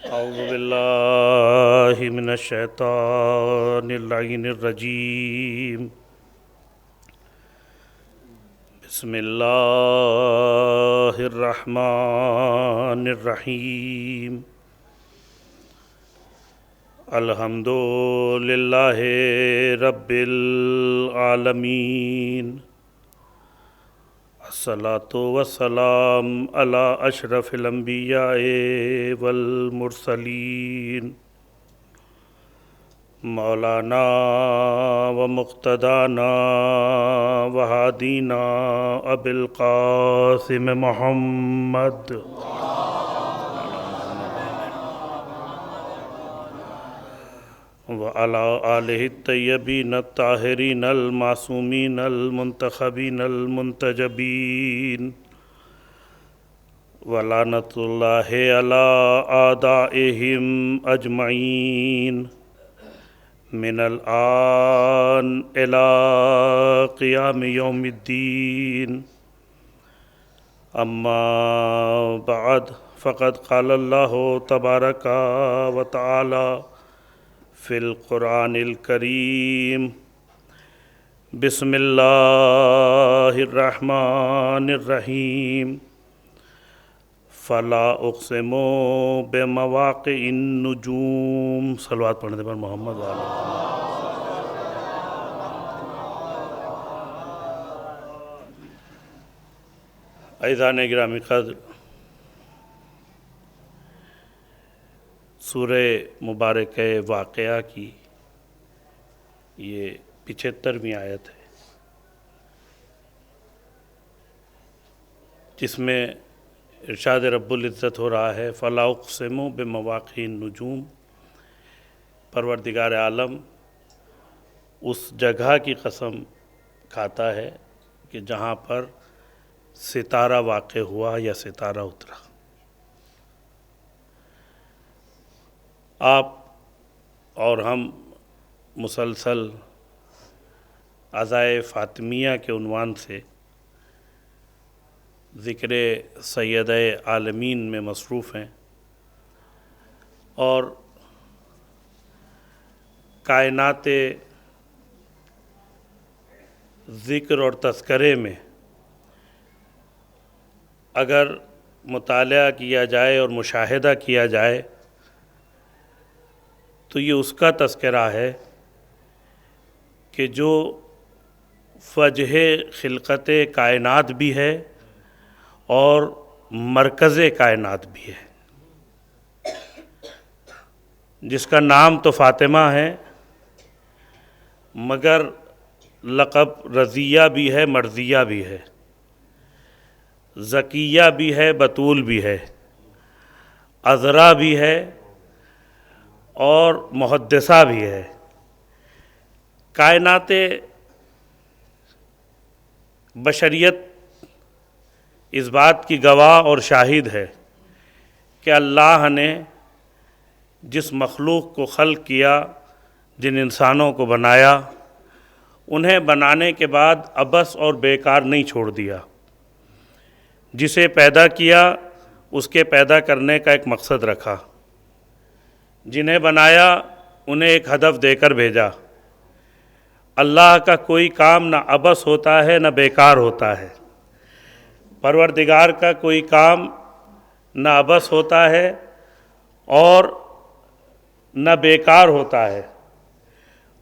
اعوذ باللہ من الشیطان اللعین الرجیم بسم اللہ الرحمن الرحیم الحمد للہ رب العالمین الصلاۃ والسلام علی اشرف الانبیاء والمرسلین مولانا و مقتدانا و ہادینا ابی القاسم محمد وعلى آلہ الطیبین الطاہرین المعصومین المنتخبین المنتجبین ولعنۃ اللہ علی اعدائہم اجمعین من الآن الی قیام یوم الدین اما بعد فقد قال اللہ تبارک و تعالی فی القرآن الکریم بسم اللہ الرحمن الرحیم فلا اقسم بمواقع النجوم صلوات پڑھنے پر محمد علیہ عزیزان گرامی قدر، سورہ مبارکہ واقعہ کی یہ 75ویں آیت ہے، جس میں ارشاد رب العزت ہو رہا ہے فَلَا أُقْسِمُ بِمَوَاقِعِ النُّجُومِ، پروردگار عالم اس جگہ کی قسم کھاتا ہے کہ جہاں پر ستارہ واقع ہوا یا ستارہ اترا۔ آپ اور ہم مسلسل عزائے فاطمیہ کے عنوان سے ذکر سیدہ عالمین میں مصروف ہیں، اور کائنات ذکر اور تذکرے میں اگر مطالعہ کیا جائے اور مشاہدہ کیا جائے تو یہ اس کا تذکرہ ہے کہ جو وجہ خلقت کائنات بھی ہے اور مرکز کائنات بھی ہے، جس کا نام تو فاطمہ ہے مگر لقب رضیہ بھی ہے، مرضیہ بھی ہے، زکیہ بھی ہے، بتول بھی ہے، عذرا بھی ہے اور محدثہ بھی ہے۔ کائنات بشریت اس بات کی گواہ اور شاہد ہے کہ اللہ نے جس مخلوق کو خلق کیا، جن انسانوں کو بنایا، انہیں بنانے کے بعد عبث اور بیکار نہیں چھوڑ دیا۔ جسے پیدا کیا اس کے پیدا کرنے کا ایک مقصد رکھا، جنہیں بنایا انہیں ایک ہدف دے کر بھیجا۔ اللہ کا کوئی کام نہ عبث ہوتا ہے نہ بیکار ہوتا ہے، پروردگار کا کوئی کام نہ عبث ہوتا ہے اور نہ بیکار ہوتا ہے۔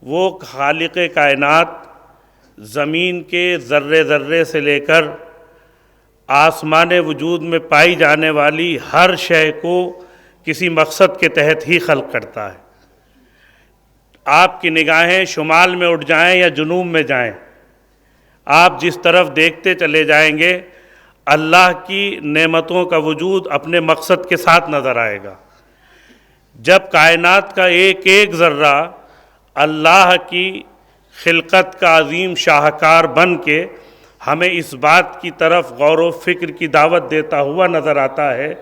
وہ خالق کائنات زمین کے ذرے ذرے سے لے کر آسمان وجود میں پائی جانے والی ہر شے کو کسی مقصد کے تحت ہی خلق کرتا ہے۔ آپ کی نگاہیں شمال میں اٹھ جائیں یا جنوب میں جائیں، آپ جس طرف دیکھتے چلے جائیں گے اللہ کی نعمتوں کا وجود اپنے مقصد کے ساتھ نظر آئے گا۔ جب کائنات کا ایک ایک ذرہ اللہ کی خلقت کا عظیم شاہکار بن کے ہمیں اس بات کی طرف غور و فکر کی دعوت دیتا ہوا نظر آتا ہے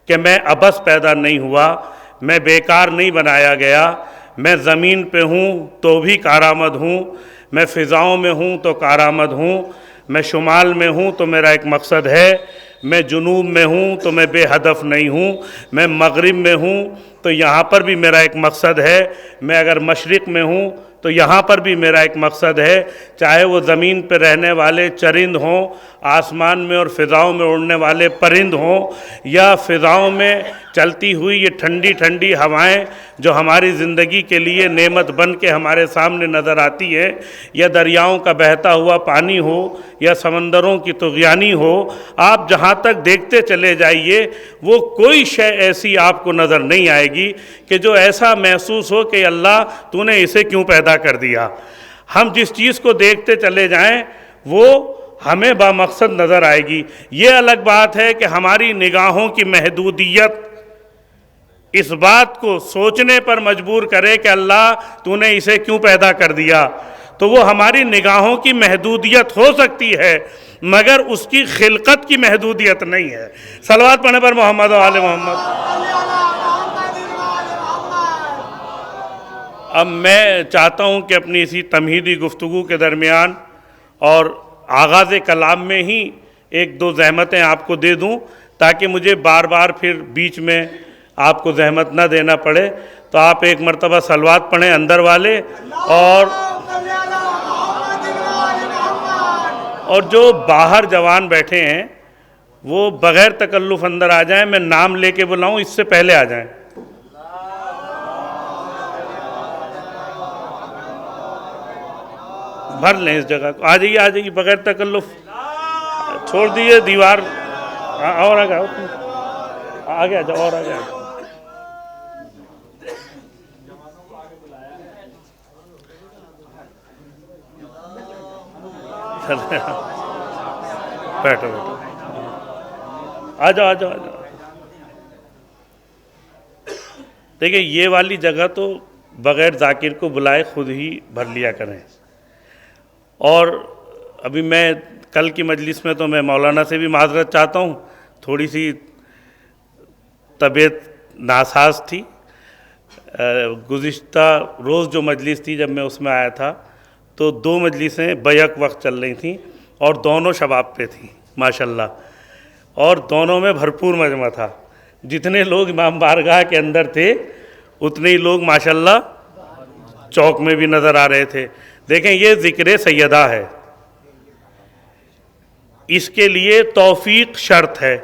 کہ میں عبث پیدا نہیں ہوا، میں بیکار نہیں بنایا گیا، میں زمین پہ ہوں تو بھی کارآمد ہوں، میں فضاؤں میں ہوں تو کارآمد ہوں، میں شمال میں ہوں تو میرا ایک مقصد ہے، میں جنوب میں ہوں تو میں بے ہدف نہیں ہوں، میں مغرب میں ہوں تو یہاں پر بھی میرا ایک مقصد ہے، میں اگر مشرق میں ہوں تو یہاں پر بھی میرا ایک مقصد ہے، چاہے وہ زمین پہ رہنے والے چرند ہوں، آسمان میں اور فضاؤں میں اڑنے والے پرند ہوں، یا فضاؤں میں چلتی ہوئی یہ ٹھنڈی ٹھنڈی ہوائیں جو ہماری زندگی کے لیے نعمت بن کے ہمارے سامنے نظر آتی ہے، یا دریاؤں کا بہتا ہوا پانی ہو، یا سمندروں کی طغیانی ہو، آپ جہاں تک دیکھتے چلے جائیے وہ کوئی شے ایسی آپ کو نظر نہیں آئے گی کہ جو ایسا محسوس ہو کہ اللہ تو نے اسے کیوں پیدا کر دیا۔ ہم جس چیز کو دیکھتے چلے جائیں وہ ہمیں بامقصد نظر آئے گی۔ یہ الگ بات ہے کہ ہماری نگاہوں کی محدودیت اس بات کو سوچنے پر مجبور کرے کہ اللہ تو نے اسے کیوں پیدا کر دیا، تو وہ ہماری نگاہوں کی محدودیت ہو سکتی ہے مگر اس کی خلقت کی محدودیت نہیں ہے۔ صلوات پڑھنے پر محمد و آل محمد۔ اب میں چاہتا ہوں کہ اپنی اسی تمہیدی گفتگو کے درمیان اور آغاز کلام میں ہی ایک دو زحمتیں آپ کو دے دوں تاکہ مجھے بار بار پھر بیچ میں آپ کو زحمت نہ دینا پڑے۔ تو آپ ایک مرتبہ صلوات پڑھیں اندر والے، اور جو باہر جوان بیٹھے ہیں وہ بغیر تکلف اندر آ جائیں، میں نام لے کے بلاؤں اس سے پہلے آ جائیں۔ بھر لیں اس جگہ کو، آ جائیے بغیر تکلف، چھوڑ دیجیے دیوار، اور آگے آ جاؤ، اور آگے بیٹھو آ جاؤ۔ دیکھیں یہ والی جگہ تو بغیر ذاکر کو بلائے خود ہی بھر لیا کریں۔ اور ابھی میں کل کی مجلس میں تو میں مولانا سے بھی معذرت چاہتا ہوں، تھوڑی سی طبیعت ناساز تھی۔ گزشتہ روز جو مجلس تھی جب میں اس میں آیا تھا تو دو مجلسیں بیک وقت چل رہی تھیں اور دونوں شباب پہ تھیں ماشاءاللہ، اور دونوں میں بھرپور مجمع تھا۔ جتنے لوگ امام بارگاہ کے اندر تھے اتنے ہی لوگ ماشاءاللہ چوک میں بھی نظر آ رہے تھے۔ دیکھیں یہ ذکر سیدہ ہے، اس کے لیے توفیق شرط ہے،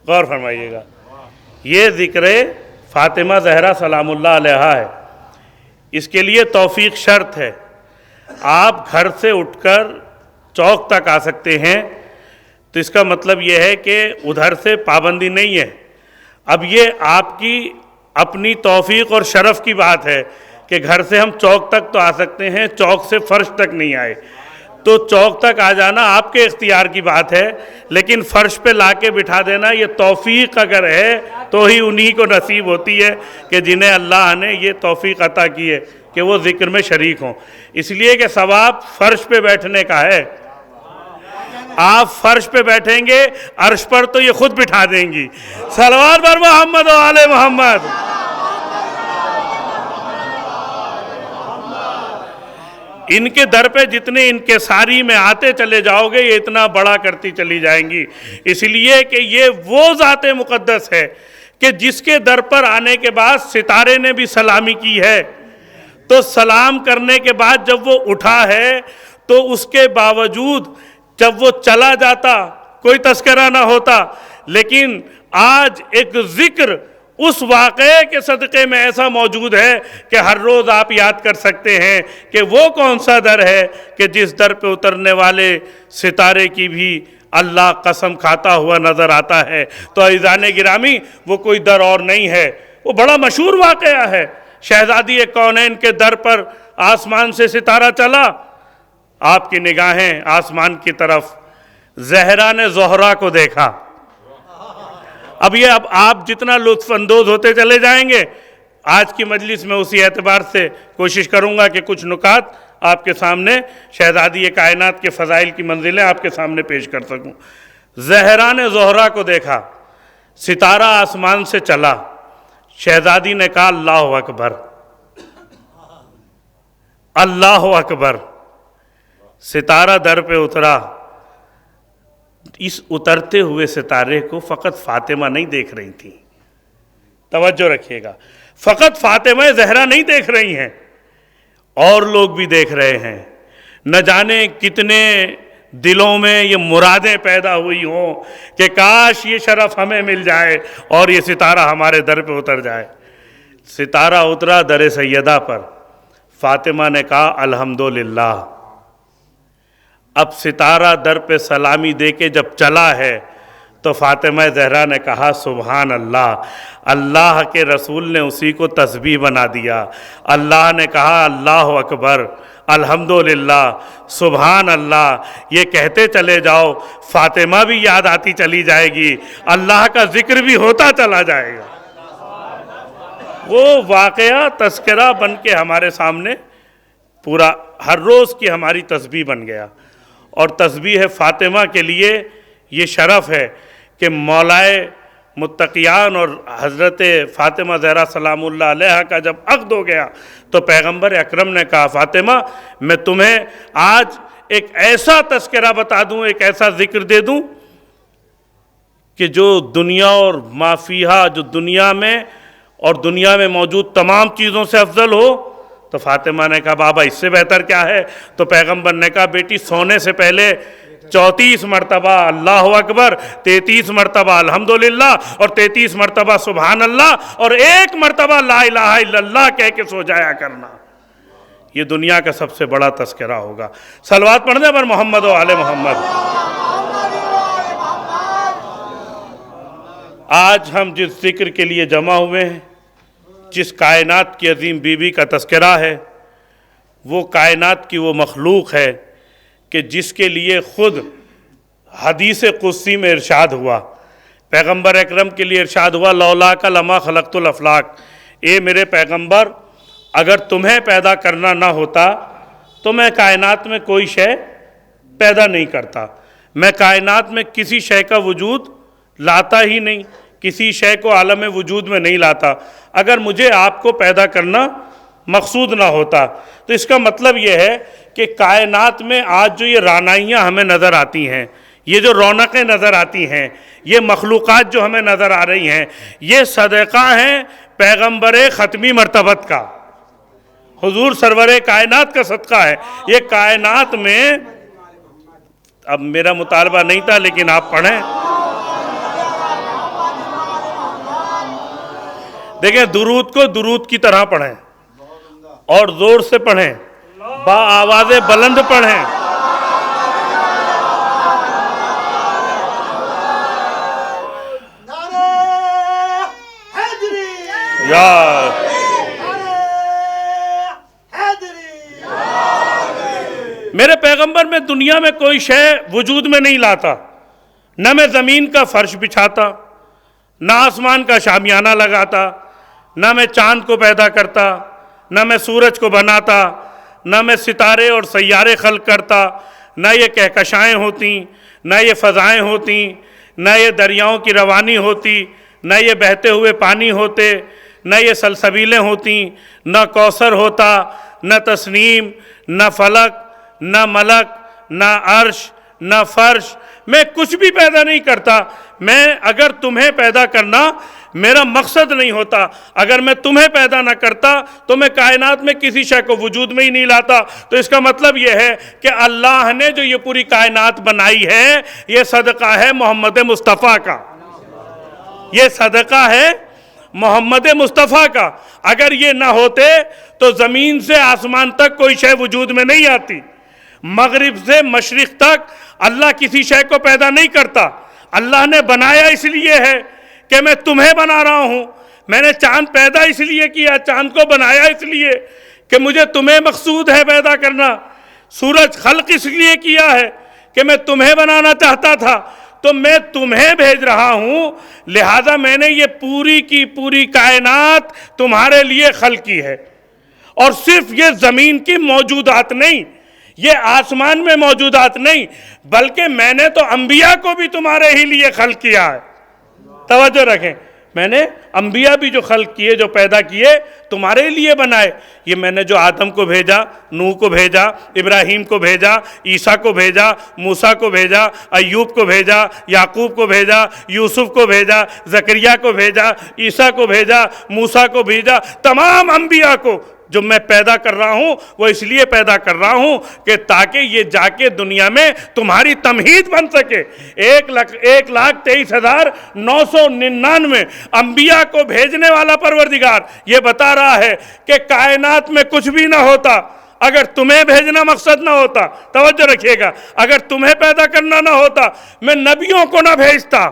غور فرمائیے گا۔ یہ ذکر فاطمہ زہرا سلام اللہ علیہا ہے، اس کے لیے توفیق شرط ہے۔ آپ گھر سے اٹھ کر چوک تک آ سکتے ہیں تو اس کا مطلب یہ ہے کہ ادھر سے پابندی نہیں ہے۔ اب یہ آپ کی اپنی توفیق اور شرف کی بات ہے کہ گھر سے ہم چوک تک تو آ سکتے ہیں، چوک سے فرش تک نہیں آئے، تو چوک تک آ جانا آپ کے اختیار کی بات ہے، لیکن فرش پہ لا کے بٹھا دینا یہ توفیق اگر ہے تو ہی انہی کو نصیب ہوتی ہے کہ جنہیں اللہ نے یہ توفیق عطا کی ہے کہ وہ ذکر میں شریک ہوں۔ اس لیے کہ ثواب فرش پہ بیٹھنے کا ہے، آپ فرش پہ بیٹھیں گے عرش پر تو یہ خود بٹھا دیں گی۔ صلوات بر محمد و آل محمد۔ ان کے در پہ جتنے انکساری میں آتے چلے جاؤ گے یہ اتنا بڑا کرتی چلی جائیں گی، اس لیے کہ یہ وہ ذات مقدس ہے کہ جس کے در پر آنے کے بعد ستارے نے بھی سلامی کی ہے، تو سلام کرنے کے بعد جب وہ اٹھا ہے تو اس کے باوجود جب وہ چلا جاتا کوئی تذکرہ نہ ہوتا، لیکن آج ایک ذکر اس واقعے کے صدقے میں ایسا موجود ہے کہ ہر روز آپ یاد کر سکتے ہیں کہ وہ کون سا در ہے کہ جس در پہ اترنے والے ستارے کی بھی اللہ قسم کھاتا ہوا نظر آتا ہے۔ تو عزیزان گرامی وہ کوئی در اور نہیں ہے، وہ بڑا مشہور واقعہ ہے۔ شہزادی کونین کے در پر آسمان سے ستارہ چلا، آپ کی نگاہیں آسمان کی طرف، زہرا نے زہرا کو دیکھا۔ اب آپ جتنا لطف اندوز ہوتے چلے جائیں گے، آج کی مجلس میں اسی اعتبار سے کوشش کروں گا کہ کچھ نکات آپ کے سامنے شہزادی کائنات کے فضائل کی منزلیں آپ کے سامنے پیش کر سکوں۔ زہرا نے زہرا کو دیکھا، ستارہ آسمان سے چلا، شہزادی نے کہا اللہ اکبر، اللہ اکبر۔ ستارہ در پہ اترا، اس اترتے ہوئے ستارے کو فقط فاطمہ نہیں دیکھ رہی تھی، توجہ رکھیے گا، فقط فاطمہ زہرا نہیں دیکھ رہی ہیں، اور لوگ بھی دیکھ رہے ہیں۔ نہ جانے کتنے دلوں میں یہ مرادیں پیدا ہوئی ہوں کہ کاش یہ شرف ہمیں مل جائے اور یہ ستارہ ہمارے در پہ اتر جائے۔ ستارہ اترا در سیدہ پر، فاطمہ نے کہا الحمدللہ۔ اب ستارہ در پہ سلامی دے کے جب چلا ہے تو فاطمہ زہرا نے کہا سبحان اللہ، اللہ کے رسول نے اسی کو تسبیح بنا دیا۔ اللہ نے کہا اللہ اکبر، الحمدللہ، سبحان اللہ، یہ کہتے چلے جاؤ، فاطمہ بھی یاد آتی چلی جائے گی، اللہ کا ذکر بھی ہوتا چلا جائے گا۔ وہ واقعہ تذکرہ بن کے ہمارے سامنے پورا ہر روز کی ہماری تسبیح بن گیا، اور تسبیح فاطمہ کے لیے یہ شرف ہے کہ مولائے متقیان اور حضرت فاطمہ زہرا سلام اللہ علیہا کا جب عقد ہو گیا تو پیغمبر اکرم نے کہا فاطمہ میں تمہیں آج ایک ایسا تذکرہ بتا دوں، ایک ایسا ذکر دے دوں کہ جو دنیا اور ما فیہا، جو دنیا میں اور دنیا میں موجود تمام چیزوں سے افضل ہو۔ تو فاطمہ نے کہا بابا اس سے بہتر کیا ہے؟ تو پیغمبر نے کہا بیٹی سونے سے پہلے 34 مرتبہ اللہ اکبر، 33 مرتبہ الحمدللہ، اور 33 مرتبہ سبحان اللہ، اور 1 مرتبہ لا الہ الا اللہ کہہ کے سو جایا کرنا۔ یہ دنیا کا سب سے بڑا تذکرہ ہوگا۔ صلوات پڑھنے پر محمد و آل محمد۔ آج ہم جس ذکر کے لیے جمع ہوئے ہیں، جس کائنات کی عظیم بیوی کا تذکرہ ہے، وہ کائنات کی وہ مخلوق ہے کہ جس کے لیے خود حدیث قدسی میں ارشاد ہوا، پیغمبر اکرم کے لیے ارشاد ہوا لولاک لما خلقت الافلاق، اے میرے پیغمبر اگر تمہیں پیدا کرنا نہ ہوتا تو میں کائنات میں کوئی شے پیدا نہیں کرتا، میں کائنات میں کسی شے کا وجود لاتا ہی نہیں، کسی شے کو عالم وجود میں نہیں لاتا اگر مجھے آپ کو پیدا کرنا مقصود نہ ہوتا۔ تو اس کا مطلب یہ ہے کہ کائنات میں آج جو یہ رانائیاں ہمیں نظر آتی ہیں، یہ جو رونقیں نظر آتی ہیں، یہ مخلوقات جو ہمیں نظر آ رہی ہیں، یہ صدقہ ہیں پیغمبر ختمی مرتبت کا، حضور سرور کائنات کا صدقہ ہے۔ یہ کائنات میں، اب میرا مطالبہ نہیں تھا لیکن آپ پڑھیں، دیکھیں درود کو درود کی طرح پڑھیں اور زور سے پڑھیں، با آواز بلند پڑھیں۔ یا میرے پیغمبر میں دنیا میں کوئی شے وجود میں نہیں لاتا، نہ میں زمین کا فرش بچھاتا، نہ آسمان کا شامیانہ لگاتا، نہ میں چاند کو پیدا کرتا، نہ میں سورج کو بناتا، نہ میں ستارے اور سیارے خلق کرتا، نہ یہ کہکشائیں ہوتی، نہ یہ فضائیں ہوتی، نہ یہ دریاؤں کی روانی ہوتی، نہ یہ بہتے ہوئے پانی ہوتے، نہ یہ سلسبیلیں ہوتی، نہ کوثر ہوتا، نہ تسنیم، نہ فلک، نہ ملک، نہ عرش، نہ فرش، میں کچھ بھی پیدا نہیں کرتا۔ میں اگر تمہیں پیدا کرنا میرا مقصد نہیں ہوتا، اگر میں تمہیں پیدا نہ کرتا تو میں کائنات میں کسی شے کو وجود میں ہی نہیں لاتا۔ تو اس کا مطلب یہ ہے کہ اللہ نے جو یہ پوری کائنات بنائی ہے یہ صدقہ ہے محمد مصطفیٰ کا، یہ صدقہ ہے محمد مصطفیٰ کا۔ اگر یہ نہ ہوتے تو زمین سے آسمان تک کوئی شے وجود میں نہیں آتی، مغرب سے مشرق تک اللہ کسی شے کو پیدا نہیں کرتا۔ اللہ نے بنایا اس لیے ہے کہ میں تمہیں بنا رہا ہوں، میں نے چاند پیدا اس لیے کیا، چاند کو بنایا اس لیے کہ مجھے تمہیں مقصود ہے پیدا کرنا، سورج خلق اس لیے کیا ہے کہ میں تمہیں بنانا چاہتا تھا، تو میں تمہیں بھیج رہا ہوں، لہذا میں نے یہ پوری کی پوری کائنات تمہارے لیے خلق کی ہے۔ اور صرف یہ زمین کی موجودات نہیں، یہ آسمان میں موجودات نہیں، بلکہ میں نے تو انبیاء کو بھی تمہارے ہی لیے خلق کیا ہے۔ توجہ رکھیں، میں نے انبیاء بھی جو خلق کیے، جو پیدا کیے، تمہارے لیے بنائے۔ یہ میں نے جو آدم کو بھیجا، نوح کو بھیجا، ابراہیم کو بھیجا، عیسیٰ کو بھیجا، موسیٰ کو بھیجا، ایوب کو بھیجا، یعقوب کو بھیجا، یوسف کو بھیجا، زکریا کو بھیجا، عیسیٰ کو بھیجا، موسیٰ کو بھیجا، تمام انبیاء کو جو میں پیدا کر رہا ہوں وہ اس لیے پیدا کر رہا ہوں کہ تاکہ یہ جا کے دنیا میں تمہاری تمہید بن سکے۔ 1,23,999 انبیاء کو بھیجنے والا پروردگار یہ بتا رہا ہے کہ کائنات میں کچھ بھی نہ ہوتا اگر تمہیں بھیجنا مقصد نہ ہوتا۔ توجہ رکھیے گا، اگر تمہیں پیدا کرنا نہ ہوتا میں نبیوں کو نہ بھیجتا،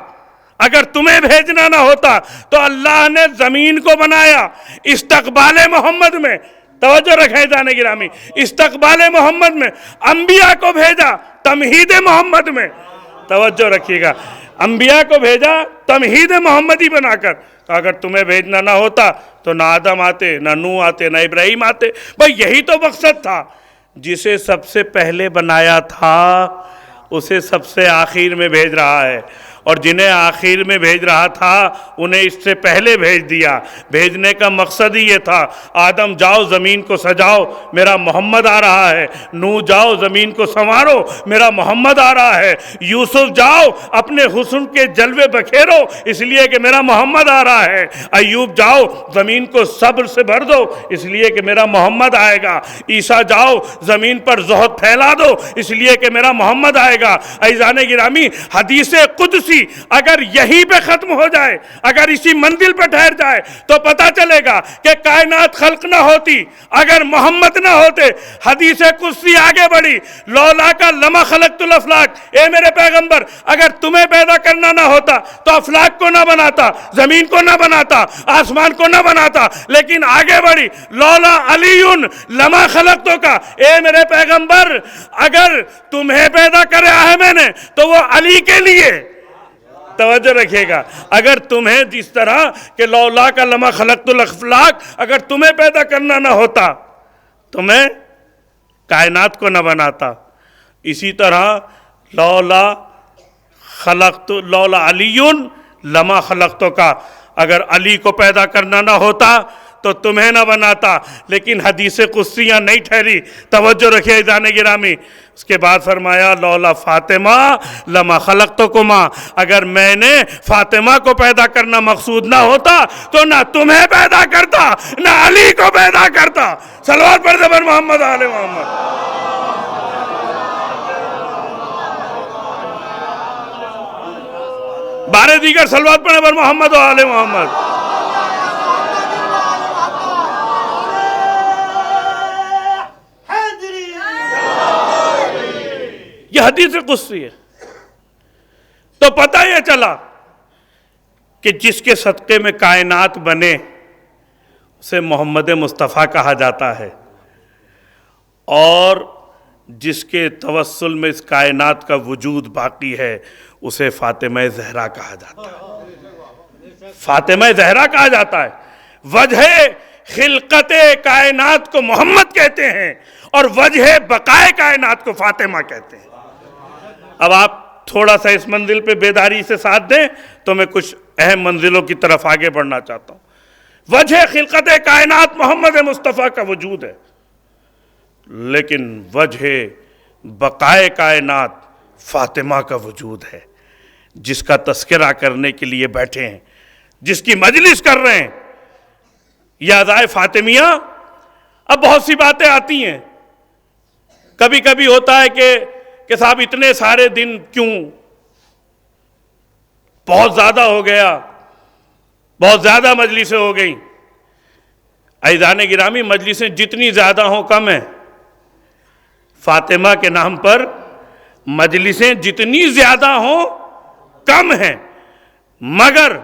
اگر تمہیں بھیجنا نہ ہوتا تو اللہ نے زمین کو بنایا استقبال محمد میں۔ توجہ رکھیں جان گرامی، استقبال محمد میں انبیاء کو بھیجا تمہید محمد میں۔ توجہ رکھیے گا، انبیاء کو بھیجا تمہید محمدی بنا کر۔ تو اگر تمہیں بھیجنا نہ ہوتا تو نہ آدم آتے، نہ نوح آتے، نہ ابراہیم آتے۔ بھئی یہی تو مقصد تھا۔ جسے سب سے پہلے بنایا تھا اسے سب سے آخر میں بھیج رہا ہے، اور جنہیں آخر میں بھیج رہا تھا انہیں اس سے پہلے بھیج دیا۔ بھیجنے کا مقصد ہی یہ تھا، آدم جاؤ زمین کو سجاؤ، میرا محمد آ رہا ہے۔ نوح جاؤ زمین کو سنوارو، میرا محمد آ رہا ہے۔ یوسف جاؤ اپنے حسن کے جلوے بکھیرو، اس لیے کہ میرا محمد آ رہا ہے۔ ایوب جاؤ زمین کو صبر سے بھر دو، اس لیے کہ میرا محمد آئے گا۔ عیسیٰ جاؤ زمین پر زہد پھیلا دو، اس لیے کہ میرا محمد آئے گا۔ عزیزان گرامی، حدیث قدسی اگر یہیں پہ ختم ہو جائے، اگر اسی منزل پہ ٹھہر جائے تو پتہ چلے گا کہ کائنات خلق نہ ہوتی اگر محمد نہ ہوتے۔ حدیث قدسی آگے بڑھی، لولا کا لما خلقت الافلاک، اے میرے پیغمبر اگر تمہیں پیدا کرنا نہ ہوتا تو افلاک کو نہ بناتا، زمین کو نہ بناتا، آسمان کو نہ بناتا۔ لیکن آگے بڑھی، لولا علی لما خلقتو کا، اے میرے پیغمبر اگر تمہیں پیدا کرا ہے میں نے تو وہ علی کے لیے۔ توجہ رکھیے گا، اگر تمہیں جس طرح کہ لولا کا لما خلقت الافلاک، اگر تمہیں پیدا کرنا نہ ہوتا تو میں کائنات کو نہ بناتا، اسی طرح لولا علی لما خلقتو کا، اگر علی کو پیدا کرنا نہ ہوتا تو تمہیں نہ بناتا۔ لیکن حدیث قدسیاں نہیں ٹھہری، توجہ رکھیے عزیزان گرامی۔ اس کے بعد فرمایا لولا فاطمہ لما خلقتکما، اگر میں نے فاطمہ کو پیدا کرنا مقصود نہ ہوتا تو نہ تمہیں پیدا کرتا نہ علی کو پیدا کرتا۔ صلوات پڑھ دے بر محمد آل محمد۔ بارے دیگر صلوات پڑھیں بر محمد و آل محمد۔ یہ حدیث قدسی ہے۔ تو پتہ یہ چلا کہ جس کے صدقے میں کائنات بنے اسے محمد مصطفیٰ کہا جاتا ہے، اور جس کے توسل میں اس کائنات کا وجود باقی ہے اسے فاطمہ زہرا کہا جاتا ہے۔ فاطمہ زہرا کہا جاتا ہے۔ وجہ خلقت کائنات کو محمد کہتے ہیں اور وجہ بقائے کائنات کو فاطمہ کہتے ہیں۔ اب آپ تھوڑا سا اس منزل پہ بیداری سے ساتھ دیں تو میں کچھ اہم منزلوں کی طرف آگے بڑھنا چاہتا ہوں۔ وجہ خلقت کائنات محمد مصطفیٰ کا وجود ہے، لیکن وجہ بقائے کائنات فاطمہ کا وجود ہے، جس کا تذکرہ کرنے کے لیے بیٹھے ہیں، جس کی مجلس کر رہے ہیں۔ یہ ادائے فاطمیہ، اب بہت سی باتیں آتی ہیں۔ کبھی کبھی ہوتا ہے کہ صاحب اتنے سارے دن کیوں، بہت زیادہ ہو گیا، بہت زیادہ مجلسیں ہو گئیں۔ عزیزان گرامی، مجلسیں جتنی زیادہ ہوں کم ہیں۔ فاطمہ کے نام پر مجلسیں جتنی زیادہ ہوں کم ہیں، مگر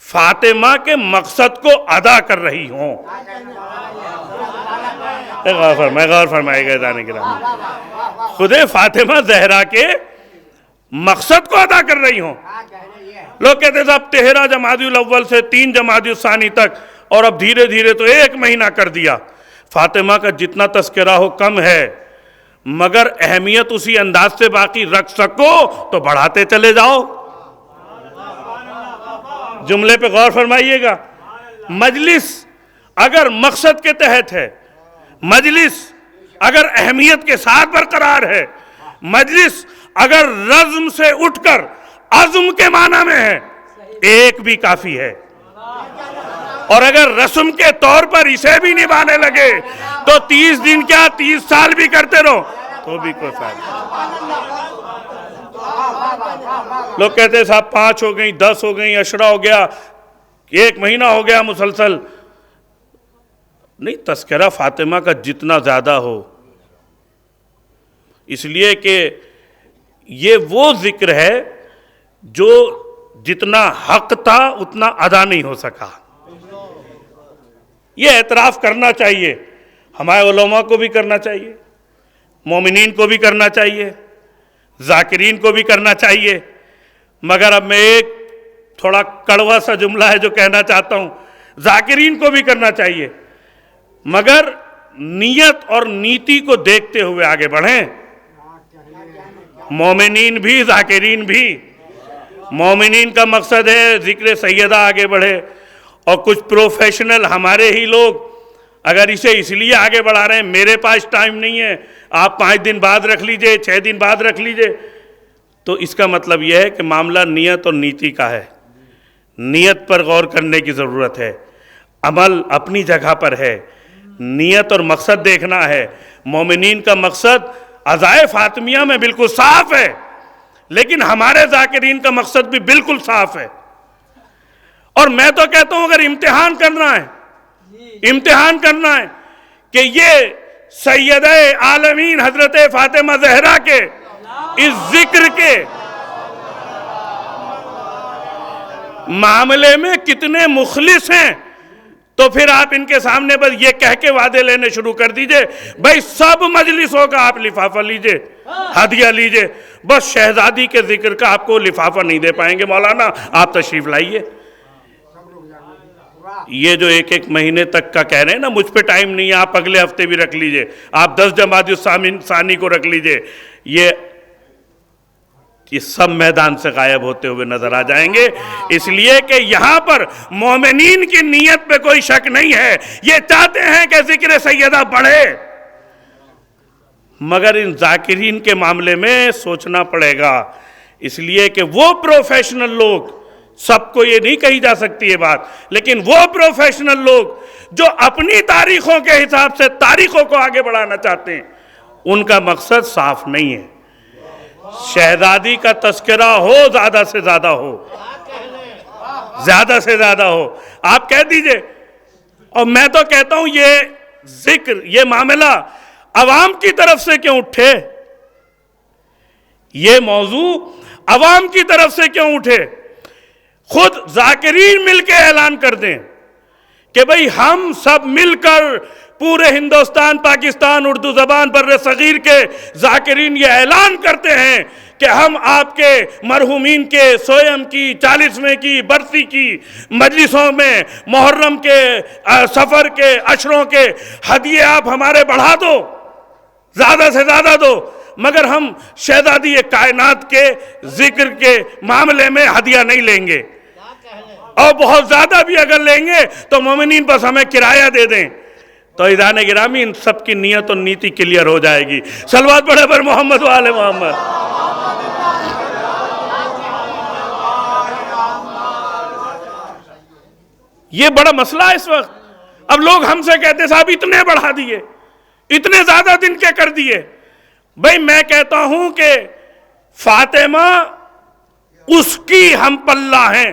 فاطمہ کے مقصد کو ادا کر رہی ہوں۔ غور فرمائے گا عزیزان گرامی، خود فاطمہ زہرا کے مقصد کو ادا کر رہی ہوں۔ لوگ کہتے ہیں صاحب 13 جمادی الاول سے 3 جمادی الثانی تک، اور اب دھیرے دھیرے تو 1 مہینہ کر دیا۔ فاطمہ کا جتنا تذکرہ ہو کم ہے، مگر اہمیت اسی انداز سے باقی رکھ سکو تو بڑھاتے چلے جاؤ۔ جملے پہ غور فرمائیے گا. مجلس اگر مقصد کے تحت ہے، مجلس اگر اہمیت کے ساتھ برقرار ہے، مجلس اگر رزم سے اٹھ کر عزم کے معنی میں ہے، ایک بھی کافی ہے. اور اگر رسم کے طور پر اسے بھی نبھانے لگے تو 30 دن کیا 30 سال بھی کرتے رہو تو بھی کوئی فائدہ. لوگ کہتے ہیں صاحب 5 ہو گئیں، 10 ہو گئیں، عشرہ ہو گیا، 1 مہینہ ہو گیا مسلسل. نہیں، تذکرہ فاطمہ کا جتنا زیادہ ہو، اس لیے کہ یہ وہ ذکر ہے جو جتنا حق تھا اتنا ادا نہیں ہو سکا. یہ اعتراف کرنا چاہیے، ہمارے علماء کو بھی کرنا چاہیے، مومنین کو بھی کرنا چاہیے، ذاکرین کو بھی کرنا چاہیے. مگر اب میں ایک تھوڑا کڑوا سا جملہ ہے جو کہنا چاہتا ہوں، ذاکرین کو بھی کرنا چاہیے، مگر نیت اور نیتی کو دیکھتے ہوئے آگے بڑھیں. مومنین بھی ذاکرین بھی. مومنین کا مقصد ہے ذکر سیدہ آگے بڑھے، اور کچھ پروفیشنل ہمارے ہی لوگ اگر اسے اس لیے آگے بڑھا رہے ہیں میرے پاس ٹائم نہیں ہے، آپ 5 دن بعد رکھ لیجئے، 6 دن بعد رکھ لیجئے، تو اس کا مطلب یہ ہے کہ معاملہ نیت اور نیتی کا ہے. نیت پر غور کرنے کی ضرورت ہے، عمل اپنی جگہ پر ہے، نیت اور مقصد دیکھنا ہے. مومنین کا مقصد عزائے فاطمیہ میں بالکل صاف ہے، لیکن ہمارے ذاکرین کا مقصد بھی بالکل صاف ہے. اور میں تو کہتا ہوں اگر امتحان کرنا ہے کہ یہ سیدہ عالمین حضرت فاطمہ زہرا کے اس ذکر کے معاملے میں کتنے مخلص ہیں، تو پھر آپ ان کے سامنے بس یہ کہہ کے وعدے لینے شروع کر دیجئے، بھائی سب مجلسوں کا آپ لفافہ لیجئے، ہدیہ لیجئے، بس شہزادی کے ذکر کا آپ کو لفافہ نہیں دے پائیں گے مولانا، آپ تشریف لائیے. یہ جو 1 مہینے تک کا کہہ رہے ہیں نا مجھ پہ ٹائم نہیں ہے، آپ اگلے ہفتے بھی رکھ لیجئے، آپ 10 جمادی الثانی کو رکھ لیجئے، یہ سب میدان سے غائب ہوتے ہوئے نظر آ جائیں گے. اس لیے کہ یہاں پر مومنین کی نیت پہ کوئی شک نہیں ہے، یہ چاہتے ہیں کہ ذکر سیدہ بڑھے، مگر ان ذاکرین کے معاملے میں سوچنا پڑے گا. اس لیے کہ وہ پروفیشنل لوگ، سب کو یہ نہیں کہی جا سکتی یہ بات، لیکن وہ پروفیشنل لوگ جو اپنی تاریخوں کے حساب سے تاریخوں کو آگے بڑھانا چاہتے ہیں، ان کا مقصد صاف نہیں ہے. شہزادی کا تذکرہ ہو، زیادہ سے زیادہ ہو، زیادہ سے زیادہ ہو، آپ کہہ دیجئے. اور میں تو کہتا ہوں یہ ذکر، یہ معاملہ عوام کی طرف سے کیوں اٹھے، یہ موضوع عوام کی طرف سے کیوں اٹھے. خود ذاکرین مل کے اعلان کر دیں کہ بھئی ہم سب مل کر پورے ہندوستان، پاکستان، اردو زبان بر صغیر کے ذاکرین یہ اعلان کرتے ہیں کہ ہم آپ کے مرحومین کے سوئم کی، 40ویں کی، برسی کی مجلسوں میں، محرم کے، سفر کے، عشروں کے ہدیے آپ ہمارے بڑھا دو، زیادہ سے زیادہ دو، مگر ہم شہزادی کائنات کے ذکر کے معاملے میں ہدیہ نہیں لیں گے، اور بہت زیادہ بھی اگر لیں گے تو مومنین بس ہمیں کرایہ دے دیں. تو عزیزان گرامی، ان سب کی نیت اور نیتی کلیئر ہو جائے گی. صلوات پڑھے پر محمد و آل محمد. یہ بڑا مسئلہ ہے اس وقت. اب لوگ ہم سے کہتے صاحب اتنے بڑھا دیے، اتنے زیادہ دن کے کر دیے. بھئی میں کہتا ہوں کہ فاطمہ اس کی ہم پلہ ہیں،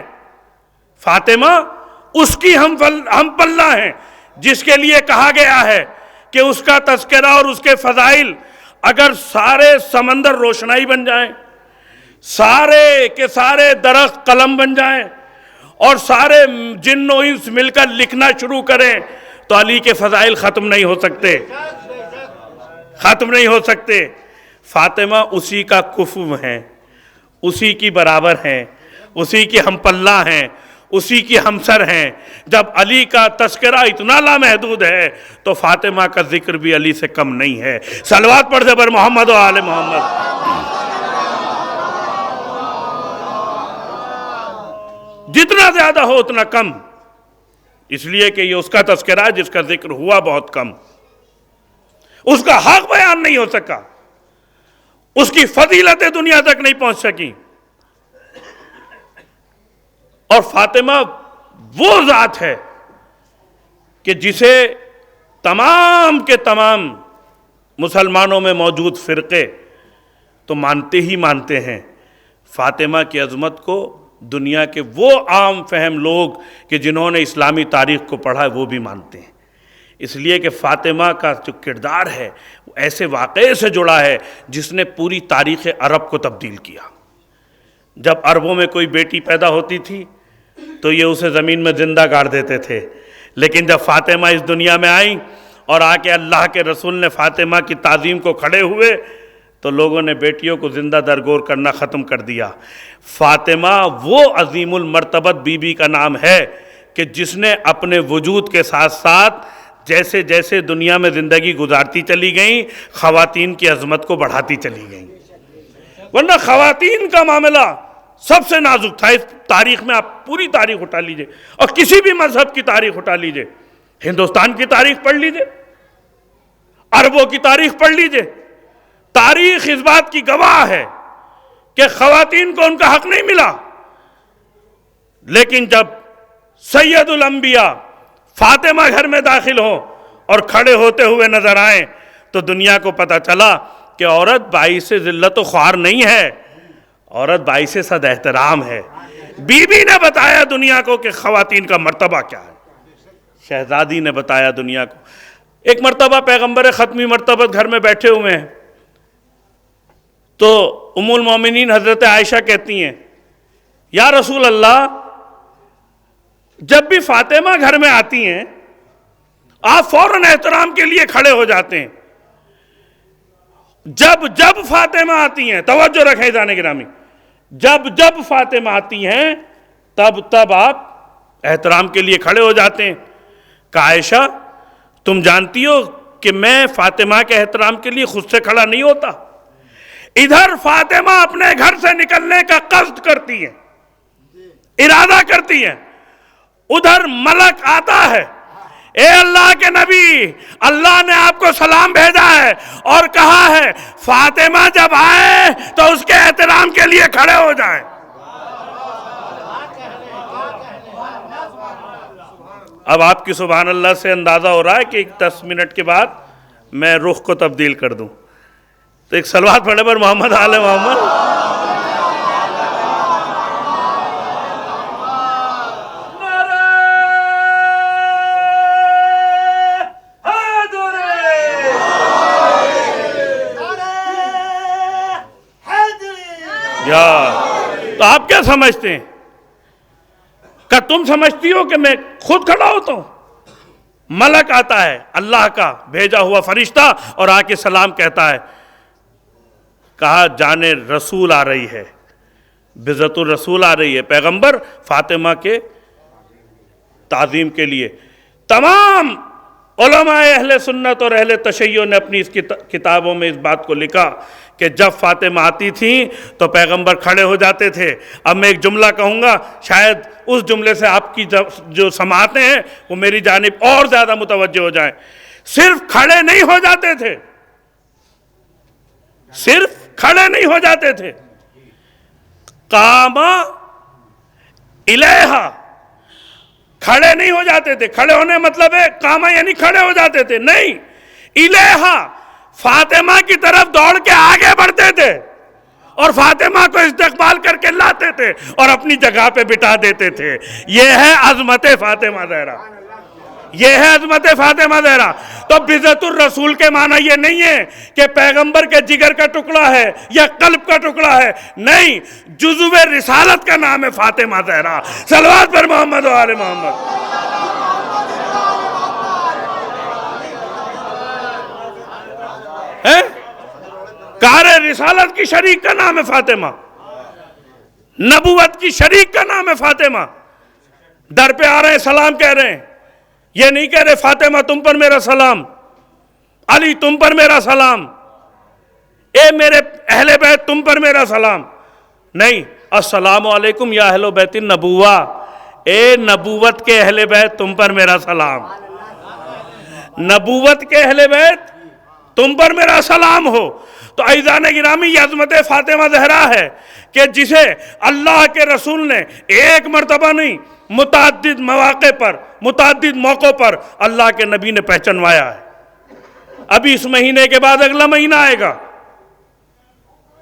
فاطمہ اس کی ہم پلہ ہیں جس کے لیے کہا گیا ہے کہ اس کا تذکرہ اور اس کے فضائل اگر سارے سمندر روشنائی بن جائیں، سارے کے سارے درخت قلم بن جائیں، اور سارے جن و انس مل کر لکھنا شروع کریں تو علی کے فضائل ختم نہیں ہو سکتے، ختم نہیں ہو سکتے. فاطمہ اسی کا کفو ہیں، اسی کی برابر ہیں، اسی کی ہم پلہ ہیں، اسی کی ہمسر ہیں. جب علی کا تذکرہ اتنا لامحدود ہے تو فاطمہ کا ذکر بھی علی سے کم نہیں ہے. صلوات پڑھ زبر محمد و آل محمد. جتنا زیادہ ہو اتنا کم، اس لیے کہ یہ اس کا تذکرہ ہے جس کا ذکر ہوا بہت کم، اس کا حق بیان نہیں ہو سکا، اس کی فضیلتیں دنیا تک نہیں پہنچ سکی۔ اور فاطمہ وہ ذات ہے کہ جسے تمام کے تمام مسلمانوں میں موجود فرقے تو مانتے ہی مانتے ہیں، فاطمہ کی عظمت کو دنیا کے وہ عام فہم لوگ کہ جنہوں نے اسلامی تاریخ کو پڑھا ہے وہ بھی مانتے ہیں، اس لیے کہ فاطمہ کا جو کردار ہے وہ ایسے واقعے سے جڑا ہے جس نے پوری تاریخ عرب کو تبدیل کیا۔ جب عربوں میں کوئی بیٹی پیدا ہوتی تھی تو یہ اسے زمین میں زندہ گاڑ دیتے تھے، لیکن جب فاطمہ اس دنیا میں آئیں اور آ کے اللہ کے رسول نے فاطمہ کی تعظیم کو کھڑے ہوئے تو لوگوں نے بیٹیوں کو زندہ درگور کرنا ختم کر دیا۔ فاطمہ وہ عظیم المرتبت بی بی کا نام ہے کہ جس نے اپنے وجود کے ساتھ ساتھ جیسے جیسے دنیا میں زندگی گزارتی چلی گئیں خواتین کی عظمت کو بڑھاتی چلی گئیں، ورنہ خواتین کا معاملہ سب سے نازک تھا۔ اس تاریخ میں آپ پوری تاریخ اٹھا لیجئے اور کسی بھی مذہب کی تاریخ اٹھا لیجئے، ہندوستان کی تاریخ پڑھ لیجئے، عربوں کی تاریخ پڑھ لیجئے، تاریخ اس بات کی گواہ ہے کہ خواتین کو ان کا حق نہیں ملا، لیکن جب سید الانبیاء فاطمہ گھر میں داخل ہوں اور کھڑے ہوتے ہوئے نظر آئیں تو دنیا کو پتہ چلا کہ عورت باعث ذلت و خوار نہیں ہے، عورت باعث صد احترام ہے۔ بی بی نے بتایا دنیا کو کہ خواتین کا مرتبہ کیا ہے، شہزادی نے بتایا دنیا کو۔ ایک مرتبہ پیغمبر ختمی مرتبہ گھر میں بیٹھے ہوئے ہیں تو ام المومنین حضرت عائشہ کہتی ہیں یا رسول اللہ جب بھی فاطمہ گھر میں آتی ہیں آپ فوراً احترام کے لیے کھڑے ہو جاتے ہیں، جب فاطمہ آتی ہیں، توجہ رکھیں جانے گرامی، جب فاطمہ آتی ہیں تب آپ احترام کے لیے کھڑے ہو جاتے ہیں۔ کہ عائشہ تم جانتی ہو کہ میں فاطمہ کے احترام کے لیے خود سے کھڑا نہیں ہوتا، ادھر فاطمہ اپنے گھر سے نکلنے کا قصد کرتی ہیں، ارادہ کرتی ہیں، ادھر ملک آتا ہے، اے اللہ کے نبی اللہ نے آپ کو سلام بھیجا ہے اور کہا ہے فاطمہ جب آئے تو اس کے احترام کے لیے کھڑے ہو جائیں۔ اب آپ کی سبحان اللہ سے اندازہ ہو رہا ہے کہ 10 منٹ کے بعد میں رخ کو تبدیل کر دوں، تو ایک صلوات پڑھے پر محمد آل محمد۔ تو آپ کیا سمجھتے ہیں؟ کہ تم سمجھتی ہو کہ میں خود کھڑا ہوتا ہوں؟ ملک آتا ہے، اللہ کا بھیجا ہوا فرشتہ، اور آ کے سلام کہتا ہے، کہا جانے رسول آ رہی ہے، بذات الرسول آ رہی ہے، پیغمبر فاطمہ کے تعظیم کے لیے۔ تمام علماء اہل سنت اور اہل تشیع نے اپنی اس کتابوں میں اس بات کو لکھا کہ جب فاطمہ آتی تھیں تو پیغمبر کھڑے ہو جاتے تھے۔ اب میں ایک جملہ کہوں گا، شاید اس جملے سے آپ کی جو سماعتیں ہیں وہ میری جانب اور زیادہ متوجہ ہو جائیں۔ صرف کھڑے نہیں ہو جاتے تھے، صرف کھڑے نہیں ہو جاتے تھے، قام الیہا، کھڑے نہیں ہو جاتے تھے۔ کھڑے ہونے مطلب ہے قام یعنی کھڑے ہو جاتے تھے نہیں، الیہا فاطمہ کی طرف دوڑ کے آگے بڑھتے تھے اور فاطمہ کو استقبال کر کے لاتے تھے اور اپنی جگہ پہ بٹھا دیتے تھے۔ یہ ہے عظمت فاطمہ زہرا، یہ ہے عظمت فاطمہ زہرا۔ تو بذات الرسول کے معنی یہ نہیں ہے کہ پیغمبر کے جگر کا ٹکڑا ہے یا قلب کا ٹکڑا ہے، نہیں، جزو رسالت کا نام ہے فاطمہ زہرا۔ صلوات پر محمد و آل محمد۔ کار رسالت کی شریک کا نام ہے فاطمہ، نبوت کی شریک کا نام ہے فاطمہ۔ در پہ آ رہے ہیں سلام کہہ رہے ہیں، یہ نہیں کہہ رہے فاطمہ تم پر میرا سلام، علی تم پر میرا سلام، اے میرے اہل بیت تم پر میرا سلام، نہیں، السلام علیکم یا اہل بیت النبوہ، اے نبوت کے اہل بیت تم پر میرا سلام، نبوت کے اہل بیت تم پر میرا سلام ہو۔ تو عزیزان گرامی، یہ عظمت فاطمہ زہرا ہے کہ جسے اللہ کے رسول نے ایک مرتبہ نہیں، متعدد مواقع پر، متعدد موقعوں پر اللہ کے نبی نے پہچانوایا ہے۔ ابھی اس مہینے کے بعد اگلا مہینہ آئے گا،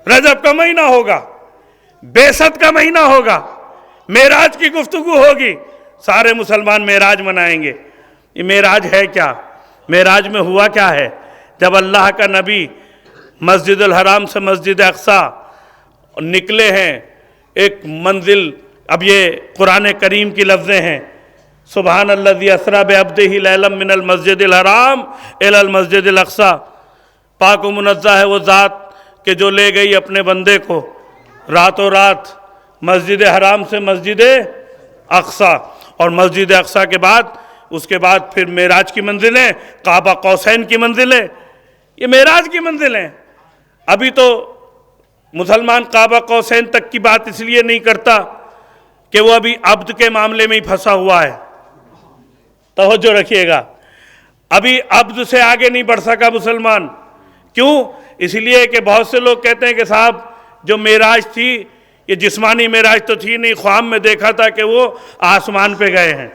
رجب کا مہینہ ہوگا، بعثت کا مہینہ ہوگا، معراج کی گفتگو ہوگی، سارے مسلمان معراج منائیں گے۔ یہ معراج ہے کیا؟ معراج میں ہوا کیا ہے؟ جب اللہ کا نبی مسجد الحرام سے مسجد اقصیٰ نکلے ہیں، ایک منزل، اب یہ قرآن کریم کی لفظیں ہیں، سبحان الذی اسریٰ بعبدہ لیلا من المسجد الحرام الی المسجد الاقصیٰ، پاک و منزہ ہے وہ ذات کہ جو لے گئی اپنے بندے کو راتوں رات مسجد حرام سے مسجد اقصیٰ، اور مسجد اقصیٰ کے بعد اس کے بعد پھر معراج کی منزلیں، کعبہ قوسین کی منزلیں، یہ معراج کی منزلیں۔ ابھی تو مسلمان کعبہ قوسین تک کی بات اس لیے نہیں کرتا کہ وہ ابھی عبد کے معاملے میں ہی پھنسا ہوا ہے، توجہ رکھیے گا، ابھی عبد سے آگے نہیں بڑھ سکا مسلمان۔ کیوں؟ اس لیے کہ بہت سے لوگ کہتے ہیں کہ صاحب جو معراج تھی یہ جسمانی معراج تو تھی نہیں، خواب میں دیکھا تھا کہ وہ آسمان پہ گئے ہیں،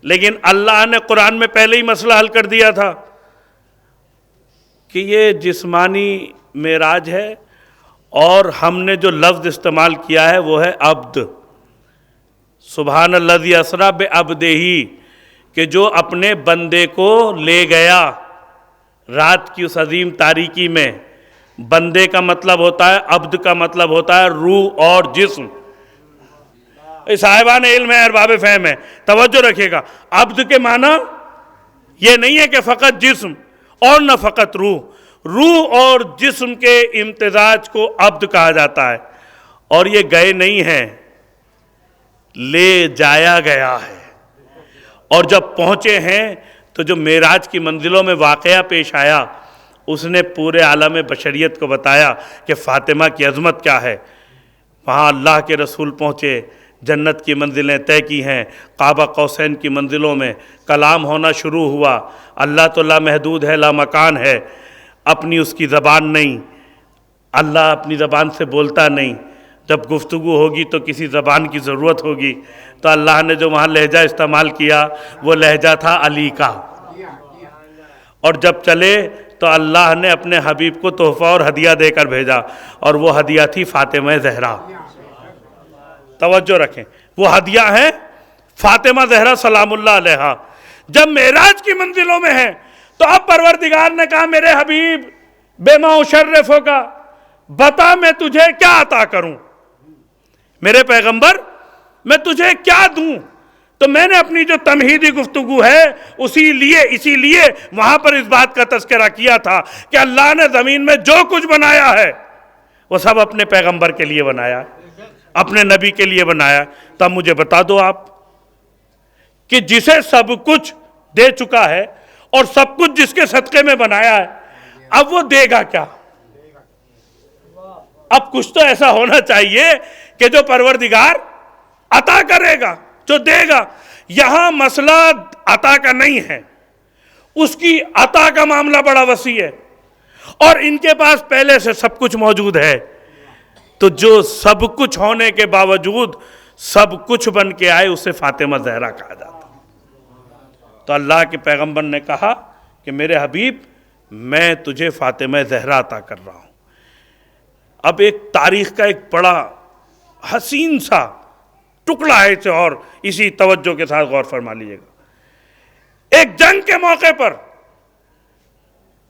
لیکن اللہ نے قرآن میں پہلے ہی مسئلہ حل کر دیا تھا کہ یہ جسمانی معراج ہے، اور ہم نے جو لفظ استعمال کیا ہے وہ ہے عبد، سبحان الذی اسریٰ بعبدہ، کہ جو اپنے بندے کو لے گیا رات کی اس عظیم تاریکی میں۔ بندے کا مطلب ہوتا ہے، عبد کا مطلب ہوتا ہے روح اور جسم۔ صاحبان علم ہے، ارباب فہم ہے، توجہ رکھیے گا، عبد کے معنی یہ نہیں ہے کہ فقط جسم اور نہ فقط روح، روح اور جسم کے امتزاج کو عبد کہا جاتا ہے، اور یہ گئے نہیں ہیں، لے جایا گیا ہے۔ اور جب پہنچے ہیں تو جو معراج کی منزلوں میں واقعہ پیش آیا، اس نے پورے عالم بشریت کو بتایا کہ فاطمہ کی عظمت کیا ہے۔ وہاں اللہ کے رسول پہنچے، جنت کی منزلیں طے کی ہیں، کعبہ قوسین کی منزلوں میں کلام ہونا شروع ہوا۔ اللہ تو لا محدود ہے، لا مکان ہے، اپنی اس کی زبان نہیں، اللہ اپنی زبان سے بولتا نہیں، جب گفتگو ہوگی تو کسی زبان کی ضرورت ہوگی، تو اللہ نے جو وہاں لہجہ استعمال کیا وہ لہجہ تھا علی کا، اور جب چلے تو اللہ نے اپنے حبیب کو تحفہ اور ہدیہ دے کر بھیجا، اور وہ ہدیہ تھی فاطمہ زہرا۔ توجہ رکھیں، وہ ہدیہ ہے فاطمہ زہرا سلام اللہ علیہا۔ جب معراج کی منزلوں میں ہیں تو اب پروردگار نے کہا میرے حبیب بما اشرفو کا، بتا میں تجھے کیا عطا کروں، میرے پیغمبر میں تجھے کیا دوں؟ تو میں نے اپنی جو تمہیدی گفتگو ہے اسی لیے وہاں پر اس بات کا تذکرہ کیا تھا کہ اللہ نے زمین میں جو کچھ بنایا ہے وہ سب اپنے پیغمبر کے لیے بنایا، اپنے نبی کے لیے بنایا۔ تو اب مجھے بتا دو آپ کہ جسے سب کچھ دے چکا ہے اور سب کچھ جس کے صدقے میں بنایا ہے، اب وہ دے گا کیا؟ اب کچھ تو ایسا ہونا چاہیے کہ جو پروردگار عطا کرے گا، جو دے گا۔ یہاں مسئلہ عطا کا نہیں ہے، اس کی عطا کا معاملہ بڑا وسیع ہے، اور ان کے پاس پہلے سے سب کچھ موجود ہے، تو جو سب کچھ ہونے کے باوجود سب کچھ بن کے آئے اسے فاطمہ زہرا کہا جاتا۔ تو اللہ کے پیغمبر نے کہا کہ میرے حبیب میں تجھے فاطمہ زہرا عطا کر رہا ہوں۔ اب ایک تاریخ کا ایک بڑا حسین سا ٹکڑا ہے اسے، اور اسی توجہ کے ساتھ غور فرما لیجیے گا۔ ایک جنگ کے موقع پر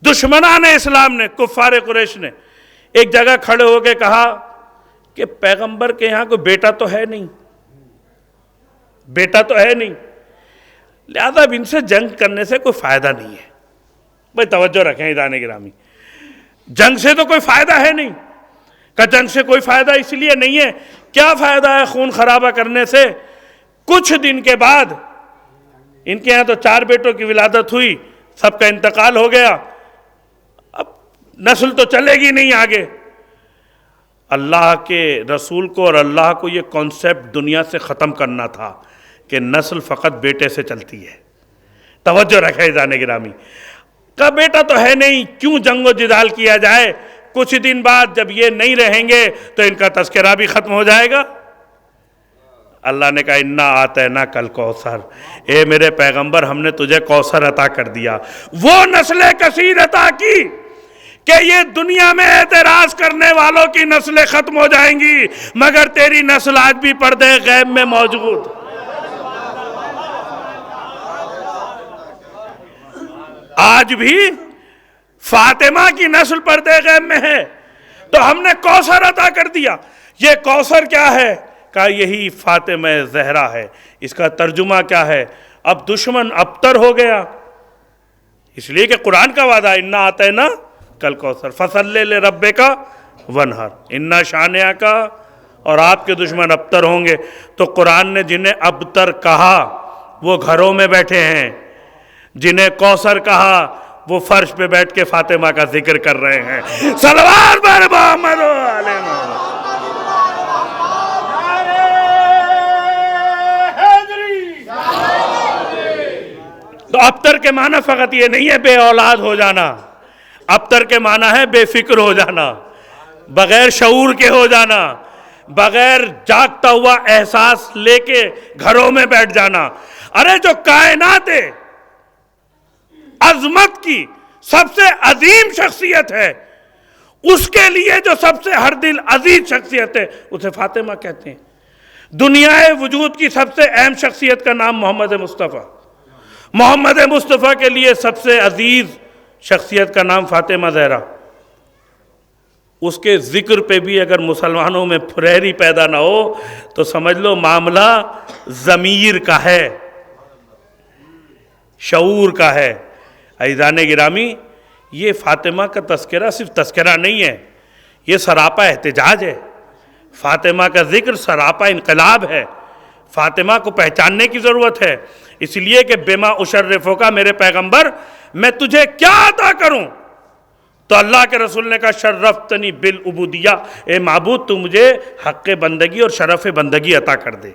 دشمنان اسلام نے، کفار قریش نے ایک جگہ کھڑے ہو کے کہا کہ پیغمبر کے یہاں کوئی بیٹا تو ہے نہیں، بیٹا تو ہے نہیں، لہذا اب ان سے جنگ کرنے سے کوئی فائدہ نہیں ہے۔ بھائی توجہ رکھیں عزیزان گرامی، جنگ سے تو کوئی فائدہ ہے نہیں، کہ جنگ سے کوئی فائدہ اس لیے نہیں ہے، کیا فائدہ ہے خون خرابہ کرنے سے؟ کچھ دن کے بعد ان کے یہاں تو 4 بیٹوں کی ولادت ہوئی، سب کا انتقال ہو گیا، اب نسل تو چلے گی نہیں آگے۔ اللہ کے رسول کو اور اللہ کو یہ کانسیپٹ دنیا سے ختم کرنا تھا کہ نسل فقط بیٹے سے چلتی ہے۔ توجہ رکھے عزیزان گرامی، کا بیٹا تو ہے نہیں، کیوں جنگ و جدال کیا جائے؟ کچھ دن بعد جب یہ نہیں رہیں گے تو ان کا تذکرہ بھی ختم ہو جائے گا۔ اللہ نے کہا انا آتینا کل کوثر، اے میرے پیغمبر ہم نے تجھے کوثر عطا کر دیا، وہ نسل کثیر عطا کی کہ یہ دنیا میں اعتراض کرنے والوں کی نسلیں ختم ہو جائیں گی، مگر تیری نسل آج بھی پردے غیب میں موجود۔ آج بھی فاطمہ کی نسل پردے غیب میں ہے، تو ہم نے کوثر عطا کر دیا۔ یہ کوثر کیا ہے؟ کہا یہی فاطمہ زہرا ہے۔ اس کا ترجمہ کیا ہے؟ اب دشمن ابتر ہو گیا، اس لیے کہ قرآن کا وعدہ انا آتینا کل کوثر فصلی لربک ونہر انا شانئک، اور آپ کے دشمن ابتر ہوں گے۔ تو قرآن نے جنہیں ابتر کہا وہ گھروں میں بیٹھے ہیں، جنہیں کوثر کہا وہ فرش پہ بیٹھ کے فاطمہ کا ذکر کر رہے ہیں۔ صلوات بر محمد و آل محمد۔ تو ابتر کے معنی فقط یہ نہیں ہے بے اولاد ہو جانا، ابتر کے معنی ہے بے فکر ہو جانا، بغیر شعور کے ہو جانا، بغیر جاگتا ہوا احساس لے کے گھروں میں بیٹھ جانا۔ ارے جو کائنات عظمت کی سب سے عظیم شخصیت ہے، اس کے لیے جو سب سے ہر دل عزیز شخصیت ہے اسے فاطمہ کہتے ہیں۔ دنیا وجود کی سب سے اہم شخصیت کا نام محمد مصطفیٰ، محمد مصطفیٰ کے لیے سب سے عزیز شخصیت کا نام فاطمہ زہرا۔ اس کے ذکر پہ بھی اگر مسلمانوں میں پھریری پیدا نہ ہو تو سمجھ لو معاملہ ضمیر کا ہے، شعور کا ہے۔ عزیزان گرامی، یہ فاطمہ کا تذکرہ صرف تذکرہ نہیں ہے، یہ سراپا احتجاج ہے۔ فاطمہ کا ذکر سراپا انقلاب ہے، فاطمہ کو پہچاننے کی ضرورت ہے۔ اس لیے کہ بما اشرفک میرے پیغمبر، میں تجھے کیا عطا کروں؟ تو اللہ کے رسول نے کہا شرفتنی بالعبودیہ، اے معبود تو مجھے حق بندگی اور شرف بندگی عطا کر دے۔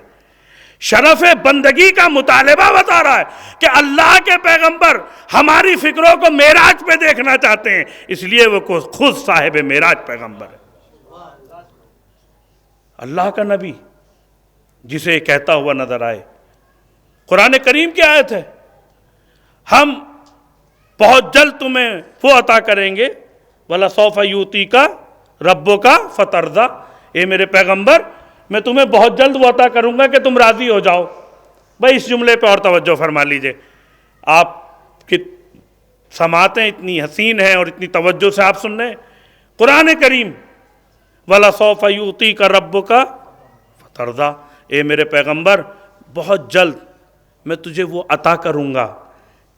شرف بندگی کا مطالبہ بتا رہا ہے کہ اللہ کے پیغمبر ہماری فکروں کو معراج پہ دیکھنا چاہتے ہیں، اس لیے وہ خود صاحب معراج پیغمبر ہے۔ اللہ کا نبی جسے کہتا ہوا نظر آئے، قرآن کریم کی آیت ہے، ہم بہت جلد تمہیں وہ عطا کریں گے، وَلَسَوْفَ يُؤْتِيكَ رَبُّكَ فَتَرْضَىٰ، اے میرے پیغمبر میں تمہیں بہت جلد وہ عطا کروں گا کہ تم راضی ہو جاؤ۔ بھائی اس جملے پہ اور توجہ فرما لیجئے، آپ کی سماعتیں اتنی حسین ہیں اور اتنی توجہ سے آپ سن رہے ہیں۔ قرآن کریم وَلَسَوْفَ يُؤْتِيكَ رَبُّكَ فَتَرْضَىٰ، اے میرے پیغمبر بہت جلد میں تجھے وہ عطا کروں گا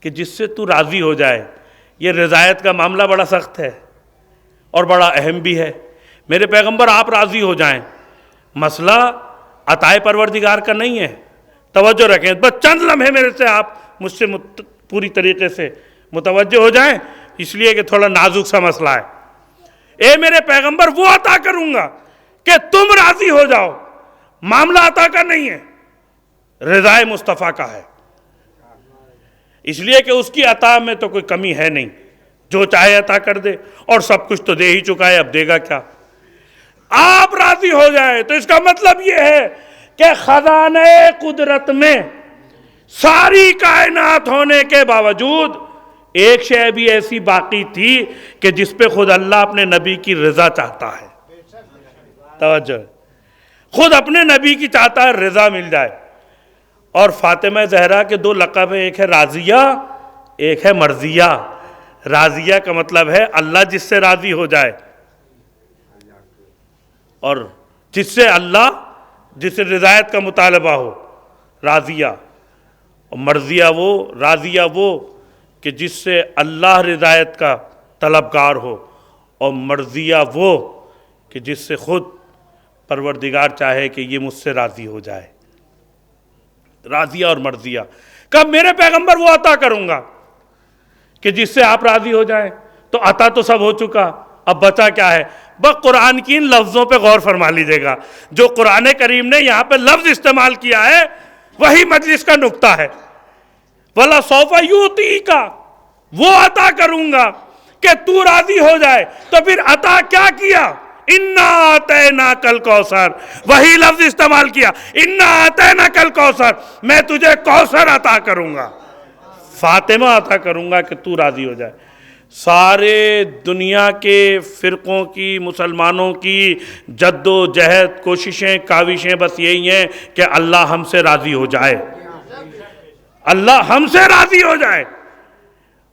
کہ جس سے تو راضی ہو جائے۔ یہ رضایت کا معاملہ بڑا سخت ہے اور بڑا اہم بھی ہے۔ میرے پیغمبر آپ راضی ہو جائیں، مسئلہ عطائے پروردگار کا نہیں ہے۔ توجہ رکھیں، بس چند لمحے میرے سے آپ مجھ سے پوری طریقے سے متوجہ ہو جائیں، اس لیے کہ تھوڑا نازک سا مسئلہ ہے۔ اے میرے پیغمبر وہ عطا کروں گا کہ تم راضی ہو جاؤ، معاملہ عطا کا نہیں ہے، رضائے مصطفیٰ کا ہے۔ اس لیے کہ اس کی عطا میں تو کوئی کمی ہے نہیں، جو چاہے عطا کر دے، اور سب کچھ تو دے ہی چکا ہے، اب دے گا کیا؟ آپ راضی ہو جائیں تو اس کا مطلب یہ ہے کہ خزانہ قدرت میں ساری کائنات ہونے کے باوجود ایک شے بھی ایسی باقی تھی کہ جس پہ خود اللہ اپنے نبی کی رضا چاہتا ہے۔ توجہ، خود اپنے نبی کی چاہتا ہے رضا مل جائے۔ اور فاطمہ زہرا کے دو لقب ہیں، ایک ہے راضیہ، ایک ہے مرضیہ۔ راضیہ کا مطلب ہے اللہ جس سے راضی ہو جائے، اور جس سے اللہ جس سے رضایت کا مطالبہ ہو، راضیہ۔ اور مرضیہ وہ، راضیہ وہ کہ جس سے اللہ رضایت کا طلبگار ہو، اور مرضیہ وہ کہ جس سے خود پروردگار چاہے کہ یہ مجھ سے راضی ہو جائے۔ راضیہ اور مرضیہ۔ کب میرے پیغمبر وہ عطا کروں گا کہ جس سے آپ راضی ہو جائیں، تو عطا تو سب ہو چکا، اب بچا کیا ہے؟ بس قرآن کی ان لفظوں پہ غور فرما لیجیے گا. جو قرآن کریم نے یہاں پہ لفظ استعمال کیا ہے وہی مجلس کا نقطہ ہے. وَلَسَوْفَ يُعْطِيكَ، وہ عطا کروں گا کہ تو راضی ہو جائے. تو پھر عطا کیا کیا؟ اِنَّا آتَيْنَاكَ الْكَوْثَرَ، وہی لفظ استعمال کیا، اِنَّا آتَيْنَاكَ الْكَوْثَرَ، میں تجھے کوثر عطا کروں گا، فاطمہ عطا کروں گا کہ تو راضی ہو جائے. سارے دنیا کے فرقوں کی، مسلمانوں کی جد و جہد، کوششیں، کاوشیں بس یہی ہیں کہ اللہ ہم سے راضی ہو جائے، اللہ ہم سے راضی ہو جائے.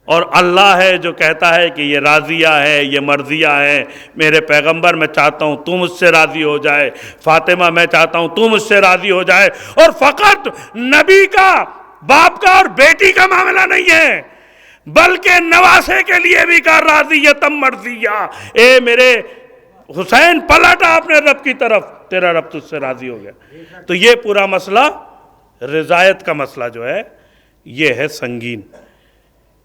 اور اللہ ہے جو کہتا ہے کہ یہ راضیہ ہے، یہ مرضیہ ہے. میرے پیغمبر میں چاہتا ہوں تو مجھ سے راضی ہو جائے، فاطمہ میں چاہتا ہوں تو مجھ سے راضی ہو جائے. اور فقط نبی کا، باپ کا اور بیٹی کا معاملہ نہیں ہے، بلکہ نواسے کے لیے بھی کہا راضیتم مرضیہ، اے میرے حسین پلٹ اپنے رب کی طرف، تیرا رب تجھ سے راضی ہو گیا. تو یہ پورا مسئلہ، رضایت کا مسئلہ جو ہے یہ ہے سنگین،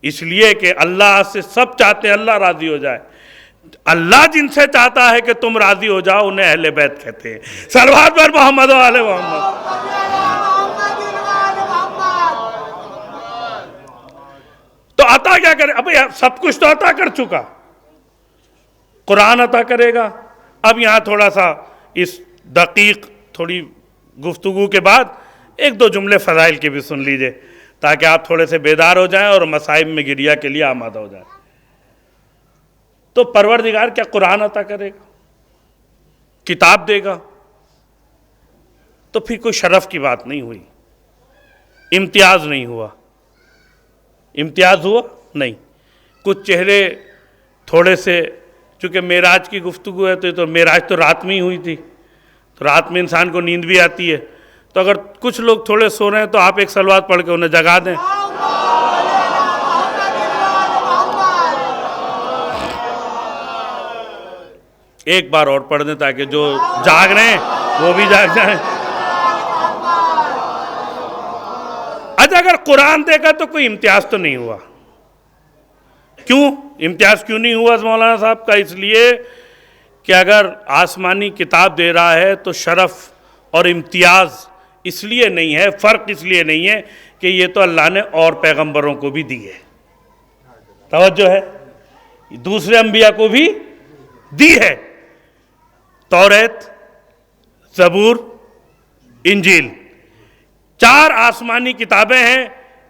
اس لیے کہ اللہ سے سب چاہتے ہیں اللہ راضی ہو جائے. اللہ جن سے چاہتا ہے کہ تم راضی ہو جاؤ انہیں اہل بیت کہتے ہیں. صلوات پر محمد و آل محمد. تو عطا کیا کرے؟ اب سب کچھ تو عطا کر چکا، قرآن عطا کرے گا. اب یہاں تھوڑا سا اس دقیق تھوڑی گفتگو کے بعد ایک دو جملے فضائل کے بھی سن لیجئے تاکہ آپ تھوڑے سے بیدار ہو جائیں اور مصائب میں گریہ کے لیے آمادہ ہو جائیں. تو پروردگار کیا قرآن عطا کرے گا، کتاب دے گا، تو پھر کوئی شرف کی بات نہیں ہوئی، امتیاز نہیں ہوا. امتیاز ہوا نہیں. کچھ چہرے تھوڑے سے، چونکہ معراج کی گفتگو ہے تو معراج تو رات میں ہی ہوئی تھی، تو رات میں انسان کو نیند بھی آتی ہے. تو اگر کچھ لوگ تھوڑے سو رہے ہیں تو آپ ایک صلوات پڑھ کے انہیں جگا دیں. ایک بار اور پڑھ دیں تاکہ جو جاگ رہے ہیں وہ بھی جاگ جائیں. اچھا، اگر قرآن دے گا تو کوئی امتیاز تو نہیں ہوا. کیوں امتیاز کیوں نہیں ہوا مولانا صاحب کا؟ اس لیے کہ اگر آسمانی کتاب دے رہا ہے تو شرف اور امتیاز اس لیے نہیں ہے، فرق اس لیے نہیں ہے کہ یہ تو اللہ نے اور پیغمبروں کو بھی دی ہے، توجہ ہے، دوسرے انبیاء کو بھی دی ہے. توریت، زبور، انجیل، 4 آسمانی کتابیں ہیں.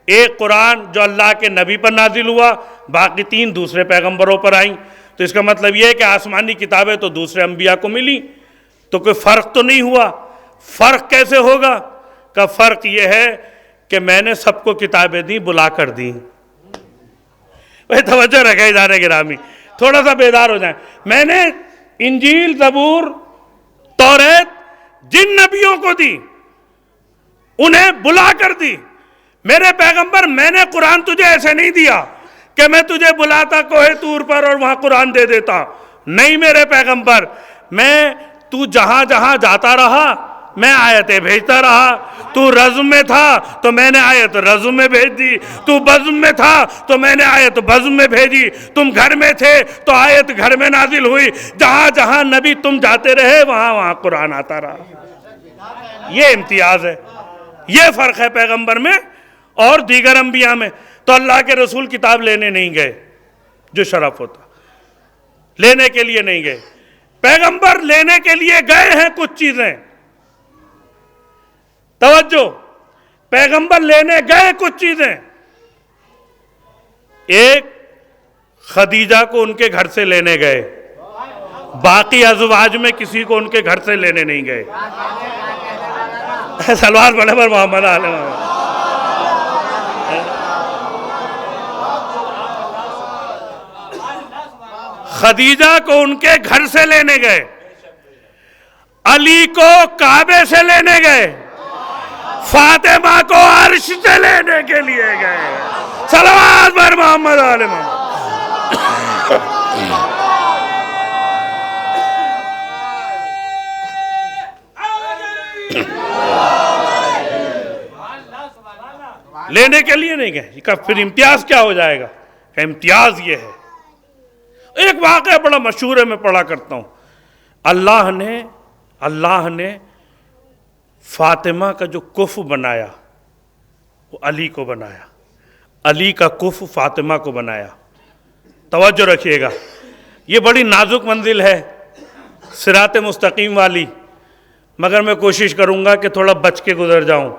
ایک قرآن جو اللہ کے نبی پر نازل ہوا، باقی 3 دوسرے پیغمبروں پر آئیں. تو اس کا مطلب یہ ہے کہ آسمانی کتابیں تو دوسرے انبیاء کو ملی، تو کوئی فرق تو نہیں ہوا. فرق کیسے ہوگا؟ کہ فرق یہ ہے کہ میں نے سب کو کتابیں دی، بلا کر دی. توجہ رکھے ادارے گرامی، تھوڑا سا بیدار ہو جائیں. میں نے انجیل، زبور، توریت جن نبیوں کو دی انہیں بلا کر دی. میرے پیغمبر، میں نے قرآن تجھے ایسے نہیں دیا کہ میں تجھے بلاتا کوہ طور پر اور وہاں قرآن دے دیتا. نہیں میرے پیغمبر، تو جہاں جہاں جاتا رہا میں آیتیں بھیجتا رہا. تو رزم میں تھا تو میں نے آیت رزم میں بھیج دی، تو بزم میں تھا تو میں نے آیت بزم میں بھیجی، تم گھر میں تھے تو آیت گھر میں نازل ہوئی. جہاں جہاں نبی تم جاتے رہے وہاں وہاں قرآن آتا رہا. یہ امتیاز ہے، یہ فرق ہے پیغمبر میں اور دیگر انبیاء میں. تو اللہ کے رسول کتاب لینے نہیں گئے، جو شرف ہوتا، لینے کے لیے نہیں گئے. پیغمبر لینے کے لیے گئے ہیں کچھ چیزیں، توجہ، پیغمبر لینے گئے کچھ چیزیں. ایک خدیجہ کو ان کے گھر سے لینے گئے، باقی ازواج میں کسی کو ان کے گھر سے لینے نہیں گئے. صلوات پڑھے پر محمد آل محمد. خدیجہ کو ان کے گھر سے لینے گئے، علی کو کعبے سے لینے گئے، فاطمہ کو عرش سے لینے کے لیے گئے. صلوات پر محمد آل محمد. لینے کے لیے نہیں گئے. پھر امتیاز کیا ہو جائے گا؟ کہ امتیاز یہ ہے. ایک واقعہ بڑا مشہور ہے، میں پڑھا کرتا ہوں. اللہ نے فاطمہ کا جو کف بنایا وہ علی کو بنایا، علی کا کف فاطمہ کو بنایا۔ توجہ رکھیے گا، یہ بڑی نازک منزل ہے صراط مستقیم والی، مگر میں کوشش کروں گا کہ تھوڑا بچ کے گزر جاؤں۔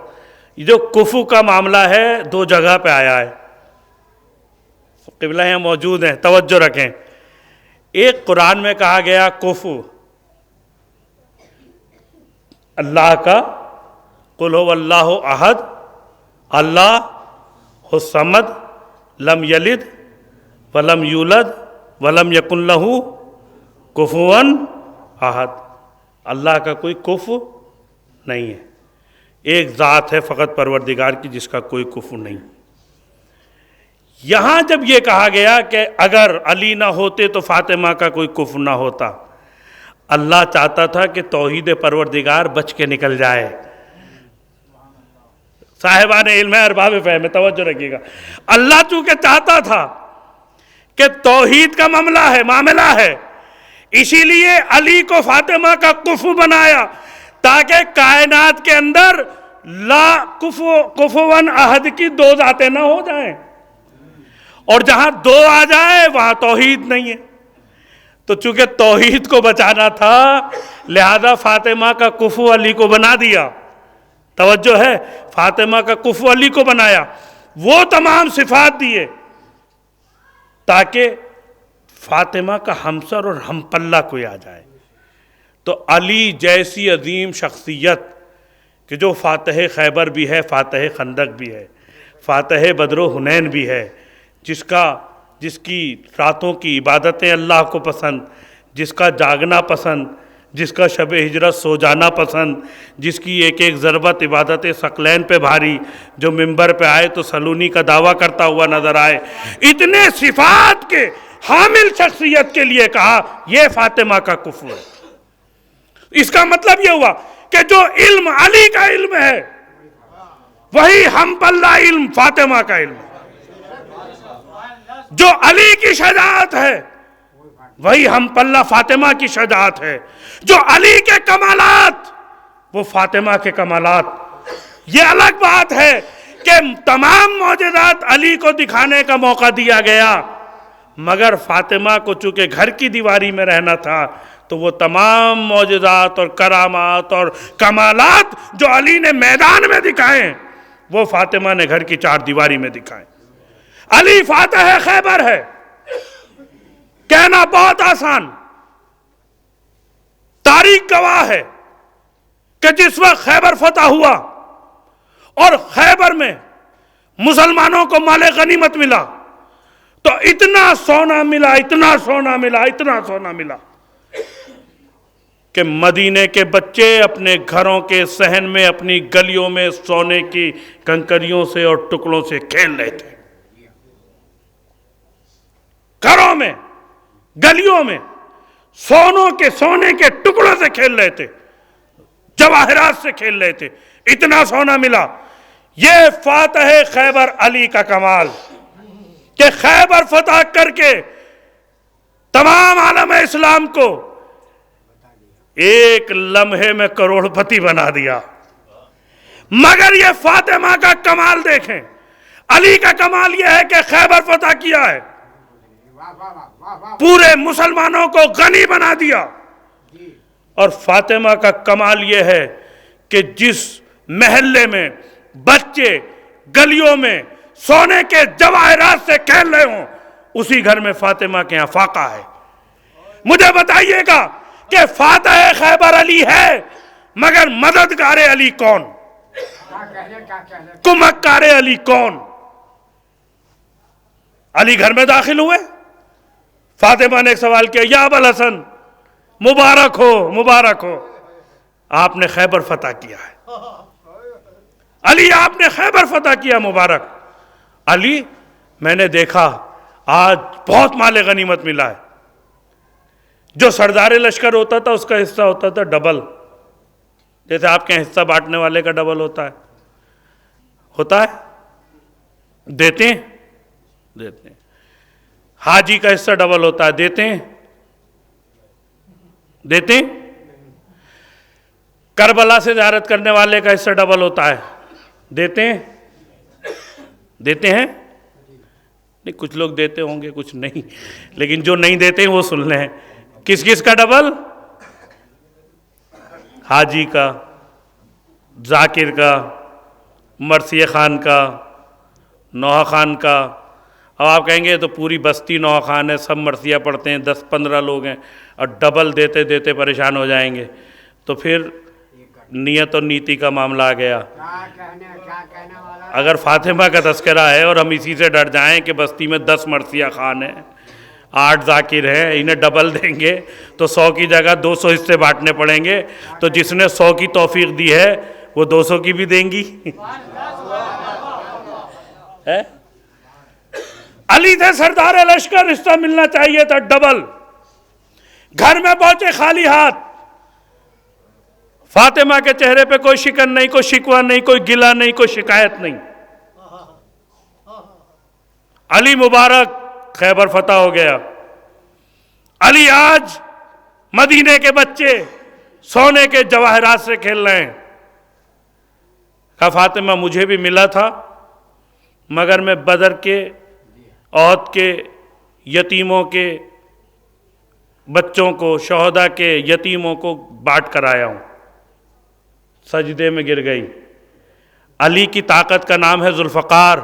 یہ جو کفو کا معاملہ ہے 2 جگہ پہ آیا ہے، قبلہ یہاں موجود ہیں، توجہ رکھیں۔ ایک قرآن میں کہا گیا کفو اللہ کا، قل هو اللہ احد اللہ الصمد لم یلد ولم یولد ولم یکن لہ کفوا احد۔ اللہ کا کوئی کفو نہیں ہے، ایک ذات ہے فقط پروردگار کی جس کا کوئی کفو نہیں۔ یہاں جب یہ کہا گیا کہ اگر علی نہ ہوتے تو فاطمہ کا کوئی کفو نہ ہوتا، اللہ چاہتا تھا کہ توحید پروردگار بچ کے نکل جائے۔ صاحبان علم ہے، ارباب فہم ہے، توجہ رکھیے گا۔ اللہ چونکہ چاہتا تھا کہ توحید کا معاملہ ہے، اسی لیے علی کو فاطمہ کا کفو بنایا تاکہ کائنات کے اندر لا کفوان احد کی 2 ذاتیں نہ ہو جائیں، اور جہاں 2 آ جائے وہاں توحید نہیں ہے۔ تو چونکہ توحید کو بچانا تھا لہذا فاطمہ کا کفو علی کو بنا دیا۔ توجہ ہے، فاطمہ کا کفو علی کو بنایا، وہ تمام صفات دیے تاکہ فاطمہ کا ہمسر اور ہم پلہ کوئی آ جائے۔ تو علی جیسی عظیم شخصیت کہ جو فاتح خیبر بھی ہے، فاتح خندق بھی ہے، فاتح بدر و حنین بھی ہے، جس کی راتوں کی عبادتیں اللہ کو پسند، جس کا جاگنا پسند، جس کا شب ہجرت سو جانا پسند، جس کی ایک ایک ضربت عبادت ثقلین پہ بھاری، جو ممبر پہ آئے تو سلونی کا دعویٰ کرتا ہوا نظر آئے، اتنے صفات کے حامل شخصیت کے لیے کہا یہ فاطمہ کا کفو ہے۔ اس کا مطلب یہ ہوا کہ جو علم علی کا علم ہے وہی ہم پلہ علم فاطمہ کا علم ہے، جو علی کی شجاعت ہے وہی ہم پلہ فاطمہ کی شجاعت ہے، جو علی کے کمالات وہ فاطمہ کے کمالات۔ یہ الگ بات ہے کہ تمام معجزات علی کو دکھانے کا موقع دیا گیا، مگر فاطمہ کو چونکہ گھر کی دیواری میں رہنا تھا تو وہ تمام معجزات اور کرامات اور کمالات جو علی نے میدان میں دکھائے وہ فاطمہ نے گھر کی 4 دیواری میں دکھائے۔ علی فاتح خیبر ہے، کہنا بہت آسان، تاریخ گواہ ہے کہ جس وقت خیبر فتح ہوا اور خیبر میں مسلمانوں کو مال غنیمت ملا تو اتنا سونا ملا، اتنا سونا ملا، اتنا سونا ملا کہ مدینے کے بچے اپنے گھروں کے صحن میں، اپنی گلیوں میں سونے کی کنکریوں سے اور ٹکڑوں سے کھیل رہے تھے، گھروں میں گلیوں میں سونے کے ٹکڑوں سے کھیل رہے تھے، جواہرات سے کھیل رہے تھے، اتنا سونا ملا۔ یہ فاتح خیبر علی کا کمال کہ خیبر فتح کر کے تمام عالم اسلام کو ایک لمحے میں کروڑ پتی بنا دیا۔ مگر یہ فاطمہ کا کمال دیکھیں، علی کا کمال یہ ہے کہ خیبر فتح کیا ہے، پورے مسلمانوں کو غنی بنا دیا، اور فاطمہ کا کمال یہ ہے کہ جس محلے میں بچے گلیوں میں سونے کے جواہرات سے کھیل رہے ہوں اسی گھر میں فاطمہ کے یہاں فاقہ ہے۔ مجھے بتائیے گا کہ فاتح خیبر علی ہے مگر مددگار علی کون؟ کمکار علی کون؟ علی گھر میں داخل ہوئے، فاطمہ نے ایک سوال کیا، یا ابا الحسن مبارک ہو مبارک ہو، آپ نے خیبر فتح کیا ہے۔ علی آپ نے خیبر فتح کیا، مبارک۔ علی میں نے دیکھا آج بہت مال غنیمت ملا ہے، جو سردار لشکر ہوتا تھا اس کا حصہ ہوتا تھا ڈبل، جیسے آپ کے حصہ بانٹنے والے کا ڈبل ہوتا ہے دیتے ہیں، حاجی کا حصہ ڈبل ہوتا ہے، دیتے ہیں، دیتے ہیں؟ کربلا سے زیارت کرنے والے کا حصہ ڈبل ہوتا ہے، دیتے ہیں؟ دیتے ہیں؟ نہیں، کچھ لوگ دیتے ہوں گے، کچھ نہیں، لیکن جو نہیں دیتے ہیں وہ سن لیں۔ کس کس کا ڈبل؟ حاجی کا، ذاکر کا، مرثیہ خان کا، نوحہ خان کا۔ اب آپ کہیں گے تو پوری بستی نوحہ خان ہے، سب مرثیہ پڑھتے ہیں، 10-15 لوگ ہیں، اور ڈبل دیتے دیتے پریشان ہو جائیں گے، تو پھر نیت اور نیتی کا معاملہ آ گیا۔ اگر فاطمہ کا تذکرہ ہے اور ہم اسی سے ڈر جائیں کہ بستی میں 10 مرثیہ خان ہیں، 8 ذاکر ہیں، انہیں ڈبل دیں گے تو 100 کی جگہ 200 حصے بانٹنے پڑیں گے، تو جس نے 100 کی توفیق دی ہے وہ 200 کی بھی دیں گی۔ علی تھے سردار لشکر، رشتہ ملنا چاہیے تھا ڈبل۔ گھر میں پہنچے خالی ہاتھ، فاطمہ کے چہرے پہ کوئی شکن نہیں، کوئی شکوہ نہیں، کوئی گلہ نہیں، کوئی شکایت نہیں۔ علی مبارک خیبر فتح ہو گیا۔ علی آج مدینے کے بچے سونے کے جواہرات سے کھیل رہے ہیں۔ کہا فاطمہ مجھے بھی ملا تھا، مگر میں بدر کے، احد کے یتیموں کے بچوں کو، شہداء کے یتیموں کو بانٹ کر آیا ہوں۔ سجدے میں گر گئی۔ علی کی طاقت کا نام ہے ذوالفقار،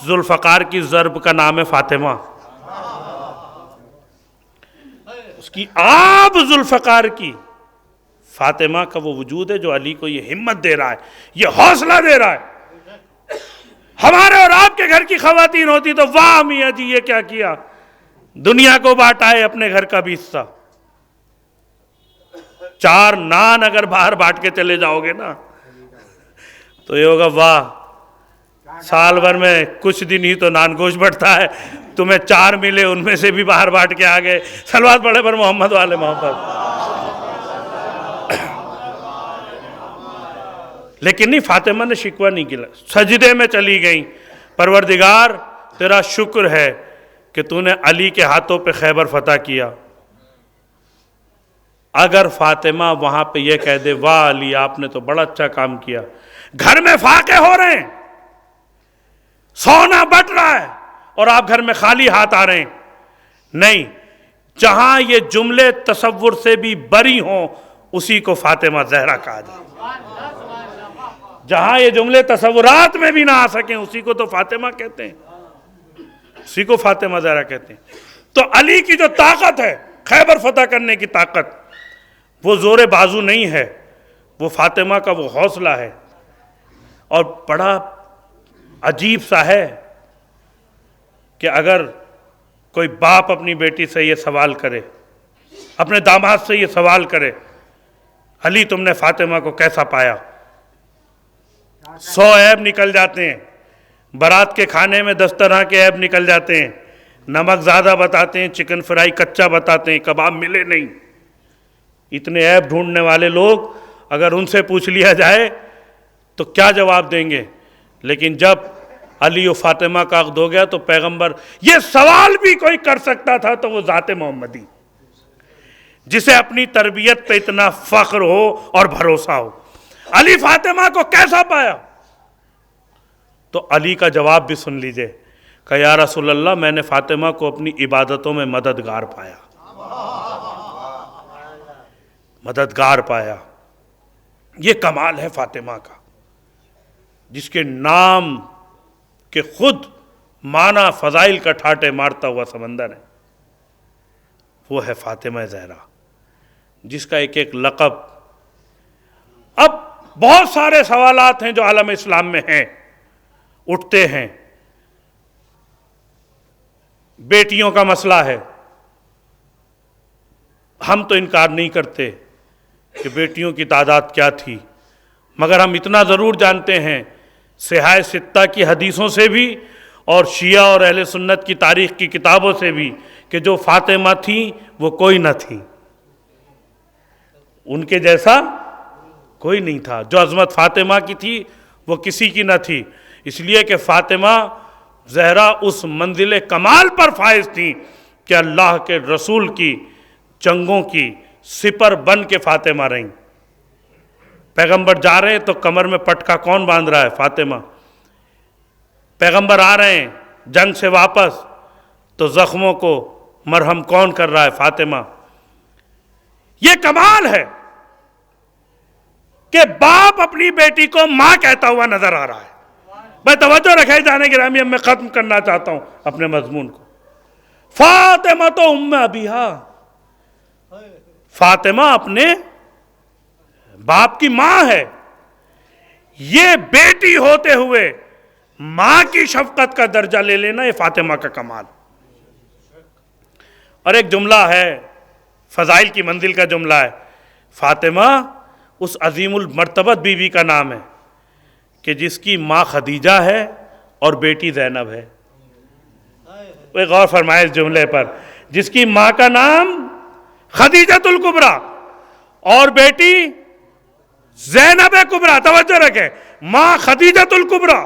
ذوالفقار کی ضرب کا نام ہے فاطمہ۔ اس کی آب ذوالفقار کی، فاطمہ کا وہ وجود ہے جو علی کو یہ ہمت دے رہا ہے، یہ حوصلہ دے رہا ہے۔ ہمارے اور آپ کے گھر کی خواتین ہوتی تو واہ میاں جی یہ کیا کیا، دنیا کو بانٹا ہے اپنے گھر کا بھی حصہ۔ 4 نان اگر باہر بانٹ کے چلے جاؤ گے نا تو یہ ہوگا واہ، سال بھر میں کچھ دن ہی تو نان گوشت بٹتا ہے، تمہیں 4 ملے ان میں سے بھی باہر بانٹ کے آگئے۔ صلوات پڑھے پر محمد والے محمد۔ لیکن نہیں، فاطمہ نے شکوہ نہیں کیا، سجدے میں چلی گئیں، پروردگار تیرا شکر ہے کہ تو نے علی کے ہاتھوں پہ خیبر فتح کیا۔ اگر فاطمہ وہاں پہ یہ کہہ دے واہ علی آپ نے تو بڑا اچھا کام کیا، گھر میں فاقے ہو رہے ہیں، سونا بٹ رہا ہے اور آپ گھر میں خالی ہاتھ آ رہے ہیں، نہیں، جہاں یہ جملے تصور سے بھی بری ہوں اسی کو فاطمہ زہرا کہا جائے۔ جہاں یہ جملے تصورات میں بھی نہ آ سکیں اسی کو تو فاطمہ کہتے ہیں، اسی کو فاطمہ زہرا کہتے ہیں۔ تو علی کی جو طاقت ہے، خیبر فتح کرنے کی طاقت، وہ زور بازو نہیں ہے، وہ فاطمہ کا وہ حوصلہ ہے۔ اور بڑا عجیب سا ہے کہ اگر کوئی باپ اپنی بیٹی سے یہ سوال کرے، اپنے داماد سے یہ سوال کرے علی تم نے فاطمہ کو کیسا پایا، 100 عیب نکل جاتے ہیں، بارات کے کھانے میں 10 طرح کے عیب نکل جاتے ہیں، نمک زیادہ بتاتے ہیں، چکن فرائی کچا بتاتے ہیں، کباب ملے نہیں، اتنے عیب ڈھونڈنے والے لوگ اگر ان سے پوچھ لیا جائے تو کیا جواب دیں گے؟ لیکن جب علی و فاطمہ کا عقد ہو گیا تو پیغمبر یہ سوال بھی کوئی کر سکتا تھا تو وہ ذات محمدی، جسے اپنی تربیت پہ اتنا فخر ہو اور بھروسہ ہو، علی فاطمہ کو کیسا پایا؟ تو علی کا جواب بھی سن لیجئے کہ یا رسول اللہ میں نے فاطمہ کو اپنی عبادتوں میں مددگار پایا، مددگار پایا۔ یہ کمال ہے فاطمہ کا، جس کے نام کے خود معنی فضائل کا ٹھاٹے مارتا ہوا سمندر ہے، وہ ہے فاطمہ زہرا، جس کا ایک ایک لقب۔ اب بہت سارے سوالات ہیں جو عالم اسلام میں ہیں، اٹھتے ہیں۔ بیٹیوں کا مسئلہ ہے، ہم تو انکار نہیں کرتے کہ بیٹیوں کی تعداد کیا تھی، مگر ہم اتنا ضرور جانتے ہیں صحاح ستہ کی حدیثوں سے بھی اور شیعہ اور اہل سنت کی تاریخ کی کتابوں سے بھی کہ جو فاطمہ تھیں وہ کوئی نہ تھیں، ان کے جیسا کوئی نہیں تھا۔ جو عظمت فاطمہ کی تھی وہ کسی کی نہ تھی، اس لیے کہ فاطمہ زہرا اس منزل کمال پر فائز تھیں کہ اللہ کے رسول کی جنگوں کی سپر بن کے فاطمہ رہیں۔ پیغمبر جا رہے ہیں تو کمر میں پٹکا کون باندھ رہا ہے؟ فاطمہ۔ پیغمبر آ رہے ہیں جنگ سے واپس تو زخموں کو مرہم کون کر رہا ہے؟ فاطمہ۔ یہ کمال ہے کہ باپ اپنی بیٹی کو ماں کہتا ہوا نظر آ رہا ہے۔ میں توجہ رکھے جانے گرامی، اب میں ختم کرنا چاہتا ہوں اپنے مضمون کو۔ فاطمہ تو ام ابیہا، فاطمہ اپنے باپ کی ماں ہے۔ یہ بیٹی ہوتے ہوئے ماں کی شفقت کا درجہ لے لینا، یہ فاطمہ کا کمال۔ اور ایک جملہ ہے، فضائل کی منزل کا جملہ ہے، فاطمہ اس عظیم المرتبت بیوی کا نام ہے کہ جس کی ماں خدیجہ ہے اور بیٹی زینب ہے۔ ایک غور فرمائے اس جملے پر، جس کی ماں کا نام خدیجۃ الکبریٰ اور بیٹی زینب کبریٰ۔ توجہ رکھیں، ماں خدیجۃ الکبریٰ،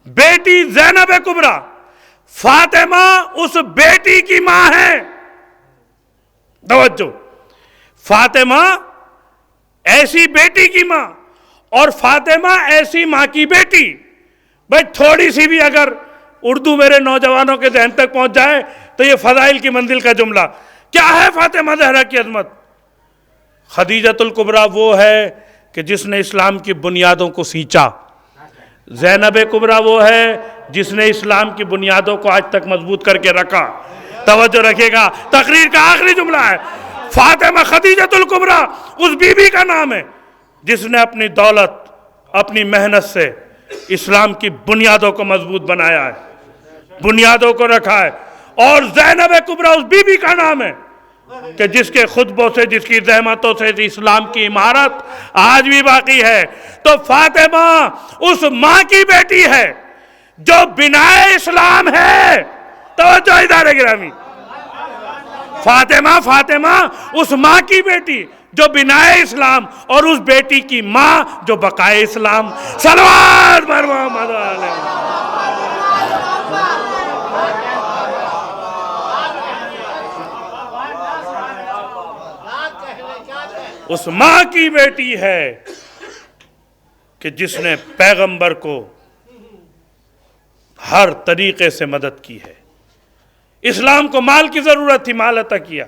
بیٹی زینب کبریٰ۔ فاطمہ اس بیٹی کی ماں ہے۔ توجہ، فاطمہ ایسی بیٹی کی ماں اور فاطمہ ایسی ماں کی بیٹی۔ بھائی تھوڑی سی بھی اگر اردو میرے نوجوانوں کے ذہن تک پہنچ جائے تو یہ فضائل کی منزل کا جملہ کیا ہے؟ فاطمہ زہرا کی عظمت۔ خدیجۃ الکبریٰ وہ ہے کہ جس نے اسلام کی بنیادوں کو سینچا، زینب کبریٰ وہ ہے جس نے اسلام کی بنیادوں کو آج تک مضبوط کر کے رکھا۔ توجہ رکھے گا، تقریر کا آخری جملہ ہے، فاطمہ خدیجۃ الکبریٰ اس بی بی کا نام ہے جس نے اپنی دولت، اپنی محنت سے اسلام کی بنیادوں کو مضبوط بنایا ہے، بنیادوں کو رکھا ہے۔ اور زینب کبریٰ اس بی بی کا نام ہے کہ جس کے خطبوں سے، جس کی زحمتوں سے اسلام کی عمارت آج بھی باقی ہے۔ تو فاطمہ اس ماں کی بیٹی ہے جو بنائے اسلام ہے۔ توجہ ادارے گرامی، فاطمہ اس ماں کی بیٹی جو بنائے اسلام اور اس بیٹی کی ماں جو بقائے اسلام۔ صلوات بر محمد علیہ۔ اس ماں کی بیٹی ہے کہ جس نے پیغمبر کو ہر طریقے سے مدد کی ہے۔ اسلام کو مال کی ضرورت تھی، مال عطا کیا،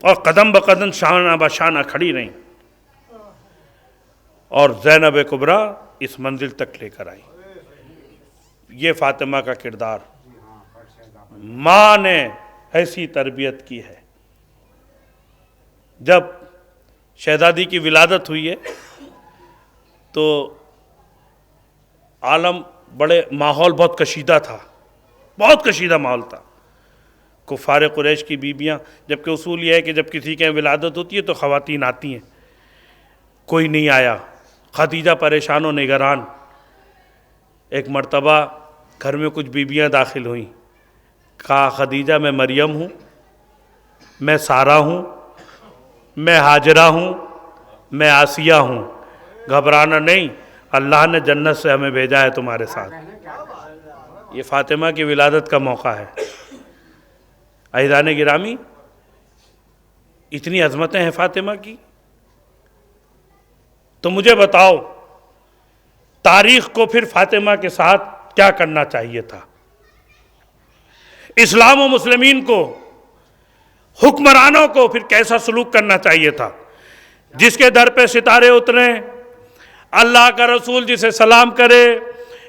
اور قدم بقدم شانہ بشانہ کھڑی رہیں، اور زینب کبریٰ اس منزل تک لے کر آئی۔ یہ فاطمہ کا کردار، ماں نے ایسی تربیت کی ہے۔ جب شہزادی کی ولادت ہوئی ہے تو عالم بڑے ماحول بہت کشیدہ تھا، بہت کشیدہ ماحول تھا۔ کفار قریش کی بیویاں، جبکہ اصول یہ ہے کہ جب کسی کے ولادت ہوتی ہے تو خواتین آتی ہیں، کوئی نہیں آیا۔ خدیجہ پریشان و نگران۔ ایک مرتبہ گھر میں کچھ بیویاں داخل ہوئیں، کہا خدیجہ میں مریم ہوں، میں سارہ ہوں، میں ہاجرہ ہوں، میں آسیہ ہوں، گھبرانا نہیں، اللہ نے جنت سے ہمیں بھیجا ہے تمہارے ساتھ۔ یہ فاطمہ کی ولادت کا موقع ہے۔ عزیزان گرامی، اتنی عظمتیں ہیں فاطمہ کی، تو مجھے بتاؤ تاریخ کو پھر فاطمہ کے ساتھ کیا کرنا چاہیے تھا؟ اسلام و مسلمین کو، حکمرانوں کو پھر کیسا سلوک کرنا چاہیے تھا؟ جس کے در پہ ستارے اتریں، اللہ کا رسول جسے سلام کرے،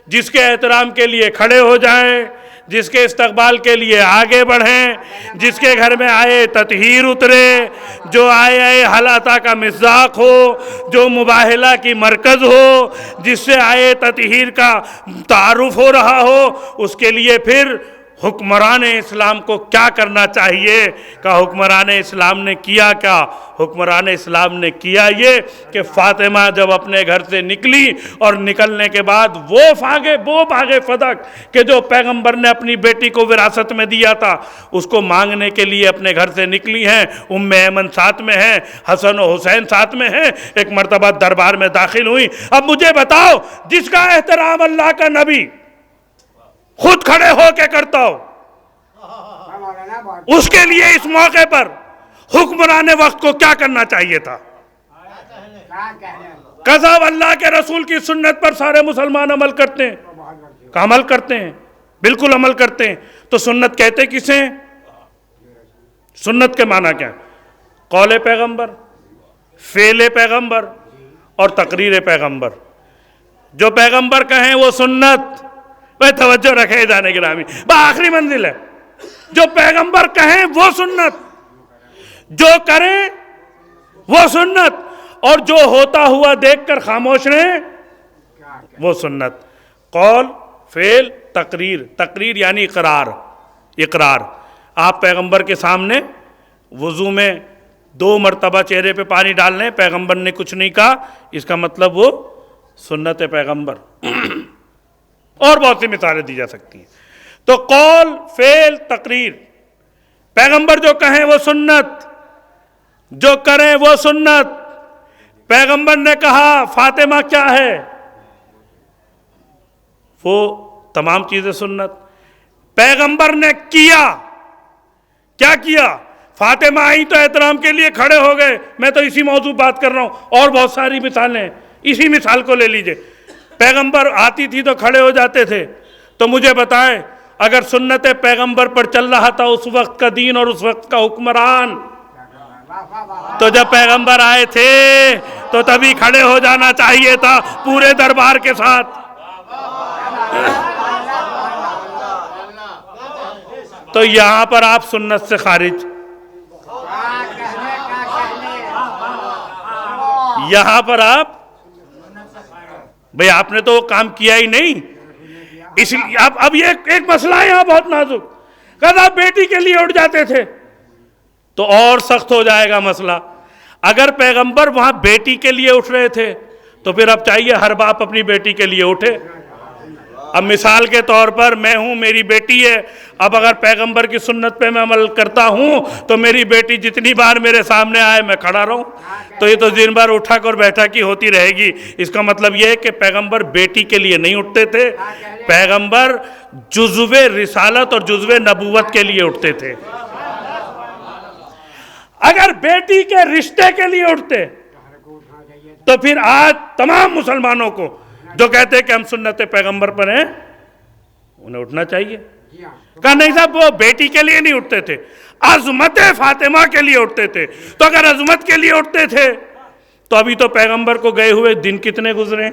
جس کے احترام کے لیے کھڑے ہو جائیں، جس کے استقبال کے لیے آگے بڑھیں، جس کے گھر میں آئے تطہیر اترے، جو آئے حلاتا کا مصداق ہو، جو مباہلہ کی مرکز ہو، جس سے آئے تطہیر کا تعارف ہو رہا ہو، اس کے لیے پھر حکمران اسلام کو کیا کرنا چاہیے؟ کہ حکمران اسلام نے کیا کیا؟ حکمران اسلام نے کیا یہ کہ فاطمہ جب اپنے گھر سے نکلی اور نکلنے کے بعد وہ باغ فدق کہ جو پیغمبر نے اپنی بیٹی کو وراثت میں دیا تھا، اس کو مانگنے کے لیے اپنے گھر سے نکلی ہیں۔ ام ایمن ساتھ میں ہیں، حسن و حسین ساتھ میں ہیں، ایک مرتبہ دربار میں داخل ہوئی۔ اب مجھے بتاؤ، جس کا احترام اللہ کا نبی خود کھڑے ہو کے کرتا ہو، اس کے لیے اس موقع پر حکمران وقت کو کیا کرنا چاہیے تھا؟ قضا اللہ کے رسول کی سنت پر سارے مسلمان عمل کرتے ہیں، کہ عمل کرتے ہیں، بالکل عمل کرتے ہیں۔ تو سنت کہتے کسے ہیں؟ سنت کے معنی کیا ہے؟ قول پیغمبر، فعل پیغمبر اور تقریر پیغمبر۔ جو پیغمبر کہیں وہ سنت۔ بھائی توجہ رکھے جانے گرامی، آخری منزل ہے۔ جو پیغمبر کہیں وہ سنت، جو کریں وہ سنت، اور جو ہوتا ہوا دیکھ کر خاموش رہیں وہ سنت۔ قول، فعل، تقریر۔ تقریر یعنی اقرار۔ اقرار، آپ پیغمبر کے سامنے وضو میں 2 مرتبہ چہرے پہ پانی ڈال لیں، پیغمبر نے کچھ نہیں کہا، اس کا مطلب وہ سنت پیغمبر۔ اور بہت سی مثالیں دی جا سکتی ہیں۔ تو قول، فعل، تقریر، پیغمبر جو کہیں وہ سنت، جو کریں وہ سنت۔ پیغمبر نے کہا فاطمہ کیا ہے، وہ تمام چیزیں سنت۔ پیغمبر نے کیا کیا؟ فاطمہ آئی تو احترام کے لیے کھڑے ہو گئے۔ میں تو اسی موضوع بات کر رہا ہوں، اور بہت ساری مثالیں ہیں، اسی مثال کو لے لیجئے۔ پیغمبر آتی تھی تو کھڑے ہو جاتے تھے۔ تو مجھے بتائیں، اگر سنت پیغمبر پر چل رہا تھا اس وقت کا دین اور اس وقت کا حکمران، تو جب پیغمبر آئے تھے تو تبھی کھڑے ہو جانا چاہیے تھا پورے دربار کے ساتھ۔ تو یہاں پر آپ سنت سے خارج، یہاں پر آپ بھئی آپ نے تو وہ کام کیا ہی نہیں۔ اس لیے اب یہ ایک مسئلہ ہے یہاں بہت نازک، کہ آپ بیٹی کے لیے اٹھ جاتے تھے تو اور سخت ہو جائے گا مسئلہ۔ اگر پیغمبر وہاں بیٹی کے لیے اٹھ رہے تھے تو پھر اب چاہیے ہر باپ اپنی بیٹی کے لیے اٹھے۔ اب مثال کے طور پر میں ہوں، میری بیٹی ہے، اب اگر پیغمبر کی سنت پہ میں عمل کرتا ہوں تو میری بیٹی جتنی بار میرے سامنے آئے میں کھڑا رہوں، تو یہ تو دن بھر اٹھا کر بیٹھا کی ہوتی رہے گی۔ اس کا مطلب یہ ہے کہ پیغمبر بیٹی کے لیے نہیں اٹھتے تھے، پیغمبر جزو رسالت اور جزو نبوت کے لیے اٹھتے تھے۔ اگر بیٹی کے رشتے کے لیے اٹھتے تو پھر آج تمام مسلمانوں کو جو کہتے ہیں کہ ہم سنت پیغمبر پر ہیں انہیں اٹھنا چاہیے۔ کہا نہیں صاحب وہ بیٹی کے لیے نہیں اٹھتے تھے، عظمت فاطمہ کے لیے اٹھتے تھے۔ تو اگر عظمت کے لیے اٹھتے تھے تو ابھی تو پیغمبر کو گئے ہوئے دن کتنے گزرے۔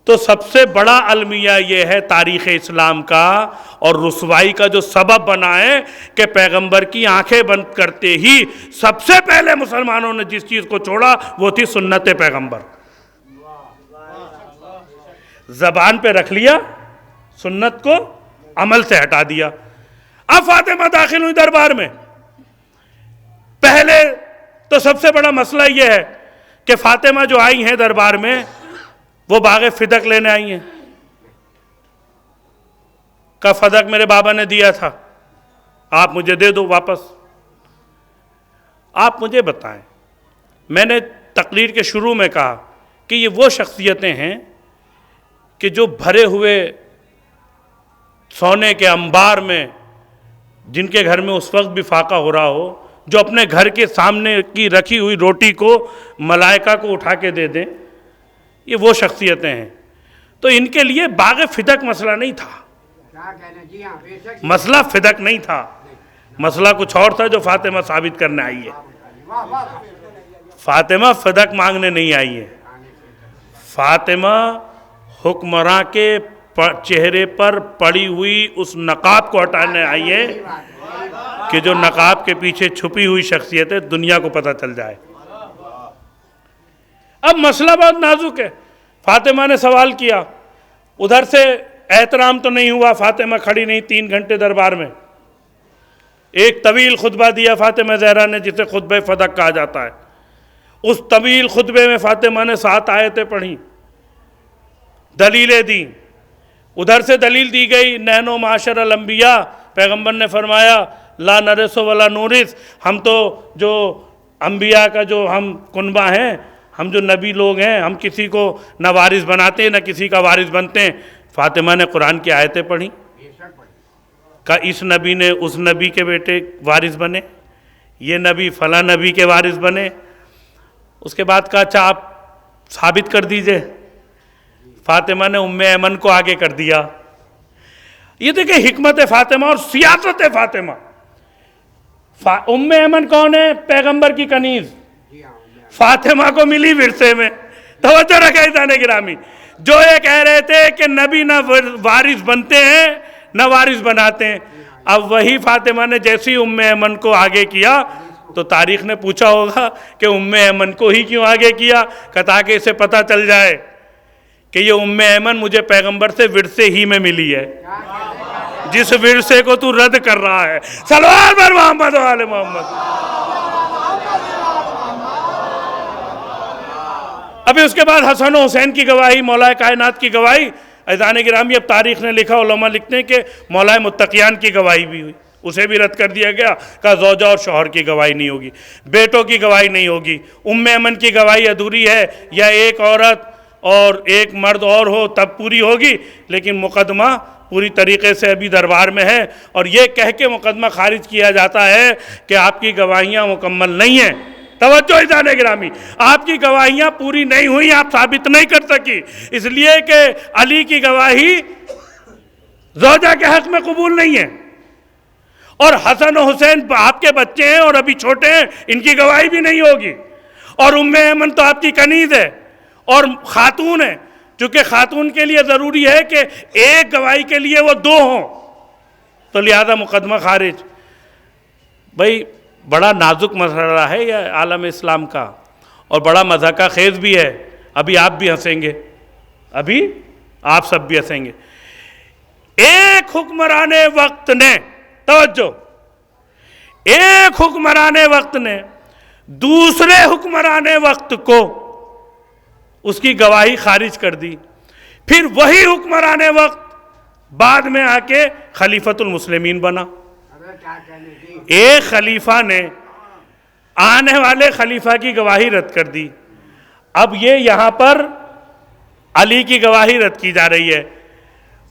تو سب سے بڑا المیہ یہ ہے تاریخ اسلام کا اور رسوائی کا جو سبب بنا ہے کہ پیغمبر کی آنکھیں بند کرتے ہی سب سے پہلے مسلمانوں نے جس چیز کو چھوڑا وہ تھی سنت پیغمبر۔ زبان پہ رکھ لیا، سنت کو عمل سے ہٹا دیا۔ اب فاطمہ داخل ہوئی دربار میں، پہلے تو سب سے بڑا مسئلہ یہ ہے کہ فاطمہ جو آئی ہیں دربار میں وہ باغ فدق لینے آئی ہیں۔ کا فدق میرے بابا نے دیا تھا، آپ مجھے دے دو واپس۔ آپ مجھے بتائیں، میں نے تقریر کے شروع میں کہا کہ یہ وہ شخصیتیں ہیں کہ جو بھرے ہوئے سونے کے انبار میں، جن کے گھر میں اس وقت بھی فاقہ ہو رہا ہو، جو اپنے گھر کے سامنے کی رکھی ہوئی روٹی کو ملائکہ کو اٹھا کے دے دیں، یہ وہ شخصیتیں ہیں۔ تو ان کے لیے باغ فدق مسئلہ نہیں تھا، مسئلہ فدق نہیں تھا، مسئلہ کچھ اور تھا جو فاطمہ ثابت کرنے آئی ہے۔ فاطمہ فدق مانگنے نہیں آئی ہے، فاطمہ حکمراں کے چہرے پر پڑی ہوئی اس نقاب کو ہٹانے آئی ہے کہ جو نقاب کے پیچھے چھپی ہوئی شخصیت ہے دنیا کو پتہ چل جائے۔ اب مسئلہ بہت نازک ہے۔ فاطمہ نے سوال کیا، ادھر سے احترام تو نہیں ہوا، فاطمہ کھڑی نہیں 3 گھنٹے دربار میں۔ ایک طویل خطبہ دیا فاطمہ زہرا نے جسے خطبہ فدق کہا جاتا ہے۔ اس طویل خطبے میں فاطمہ نے 7 آیتیں پڑھی، دلیلیں دیں۔ ادھر سے دلیل دی گئی نحن معاشر الانبیاء، پیغمبر نے فرمایا لا نرث ولا نورث، ہم تو جو انبیاء کا جو ہم کنبہ ہیں، ہم جو نبی لوگ ہیں، ہم کسی کو نہ وارث بناتے ہیں نہ کسی کا وارث بنتے ہیں۔ فاطمہ نے قرآن کی آیتیں پڑھی، کہ اس نبی نے اس نبی کے بیٹے وارث بنے، یہ نبی فلاں نبی کے وارث بنے. اس کے بعد کہا اچھا آپ ثابت کر دیجئے. فاطمہ نے ام ایمن کو آگے کر دیا. یہ دیکھیں حکمت فاطمہ اور سیاست فاطمہ. ام ایمن کون ہے؟ پیغمبر کی کنیز. فاطمہ کو ملی ورثے میں. توجہ رکھیں عزیزان گرامی، جو یہ کہہ رہے تھے کہ نبی نہ وارث بنتے ہیں نہ وارث بناتے ہیں، اب وہی فاطمہ نے جیسی ام ایمن کو آگے کیا تو تاریخ نے پوچھا ہوگا کہ ام ایمن کو ہی کیوں آگے کیا، کہ تاکہ اسے پتہ چل جائے کہ یہ ام ایمن مجھے پیغمبر سے ورثے ہی میں ملی ہے، جس ورثے کو تو رد کر رہا ہے. صلوات بر محمد و آل محمد. ابھی اس کے بعد حسن و حسین کی گواہی، مولا کائنات کی گواہی. عزیزان گرامی اب تاریخ نے لکھا، علماء لکھتے ہیں کہ مولا متقیان کی گواہی بھی ہوئی، اسے بھی رد کر دیا گیا. کہا زوجہ اور شوہر کی گواہی نہیں ہوگی، بیٹوں کی گواہی نہیں ہوگی. ام ایمن کی گواہی ادھوری ہے، یا ایک عورت اور ایک مرد اور ہو تب پوری ہوگی، لیکن مقدمہ پوری طریقے سے ابھی دربار میں ہے. اور یہ کہہ کے مقدمہ خارج کیا جاتا ہے کہ آپ کی گواہیاں مکمل نہیں ہیں. توجہ عزیزان گرامی، آپ کی گواہیاں پوری نہیں ہوئی، آپ ثابت نہیں کر سکی، اس لیے کہ علی کی گواہی زوجہ کے حق میں قبول نہیں ہے، اور حسن و حسین آپ کے بچے ہیں اور ابھی چھوٹے ہیں، ان کی گواہی بھی نہیں ہوگی. اور ام ایمن تو آپ کی کنیز ہے اور خاتون ہے، چونکہ خاتون کے لیے ضروری ہے کہ ایک گواہی کے لیے وہ دو ہوں، تو لہذا مقدمہ خارج. بھائی بڑا نازک مسئلہ ہے یہ عالم اسلام کا، اور بڑا مضحکہ خیز بھی ہے. ابھی آپ بھی ہنسیں گے، ابھی آپ سب بھی ہنسیں گے. ایک حکمران وقت نے، توجہ، ایک حکمران وقت نے دوسرے حکمران وقت کو اس کی گواہی خارج کر دی. پھر وہی حکمران وقت بعد میں آ کے خلیفۃ المسلمین بنا. ایک خلیفہ نے آنے والے خلیفہ کی گواہی رد کر دی. اب یہ یہاں پر علی کی گواہی رد کی جا رہی ہے.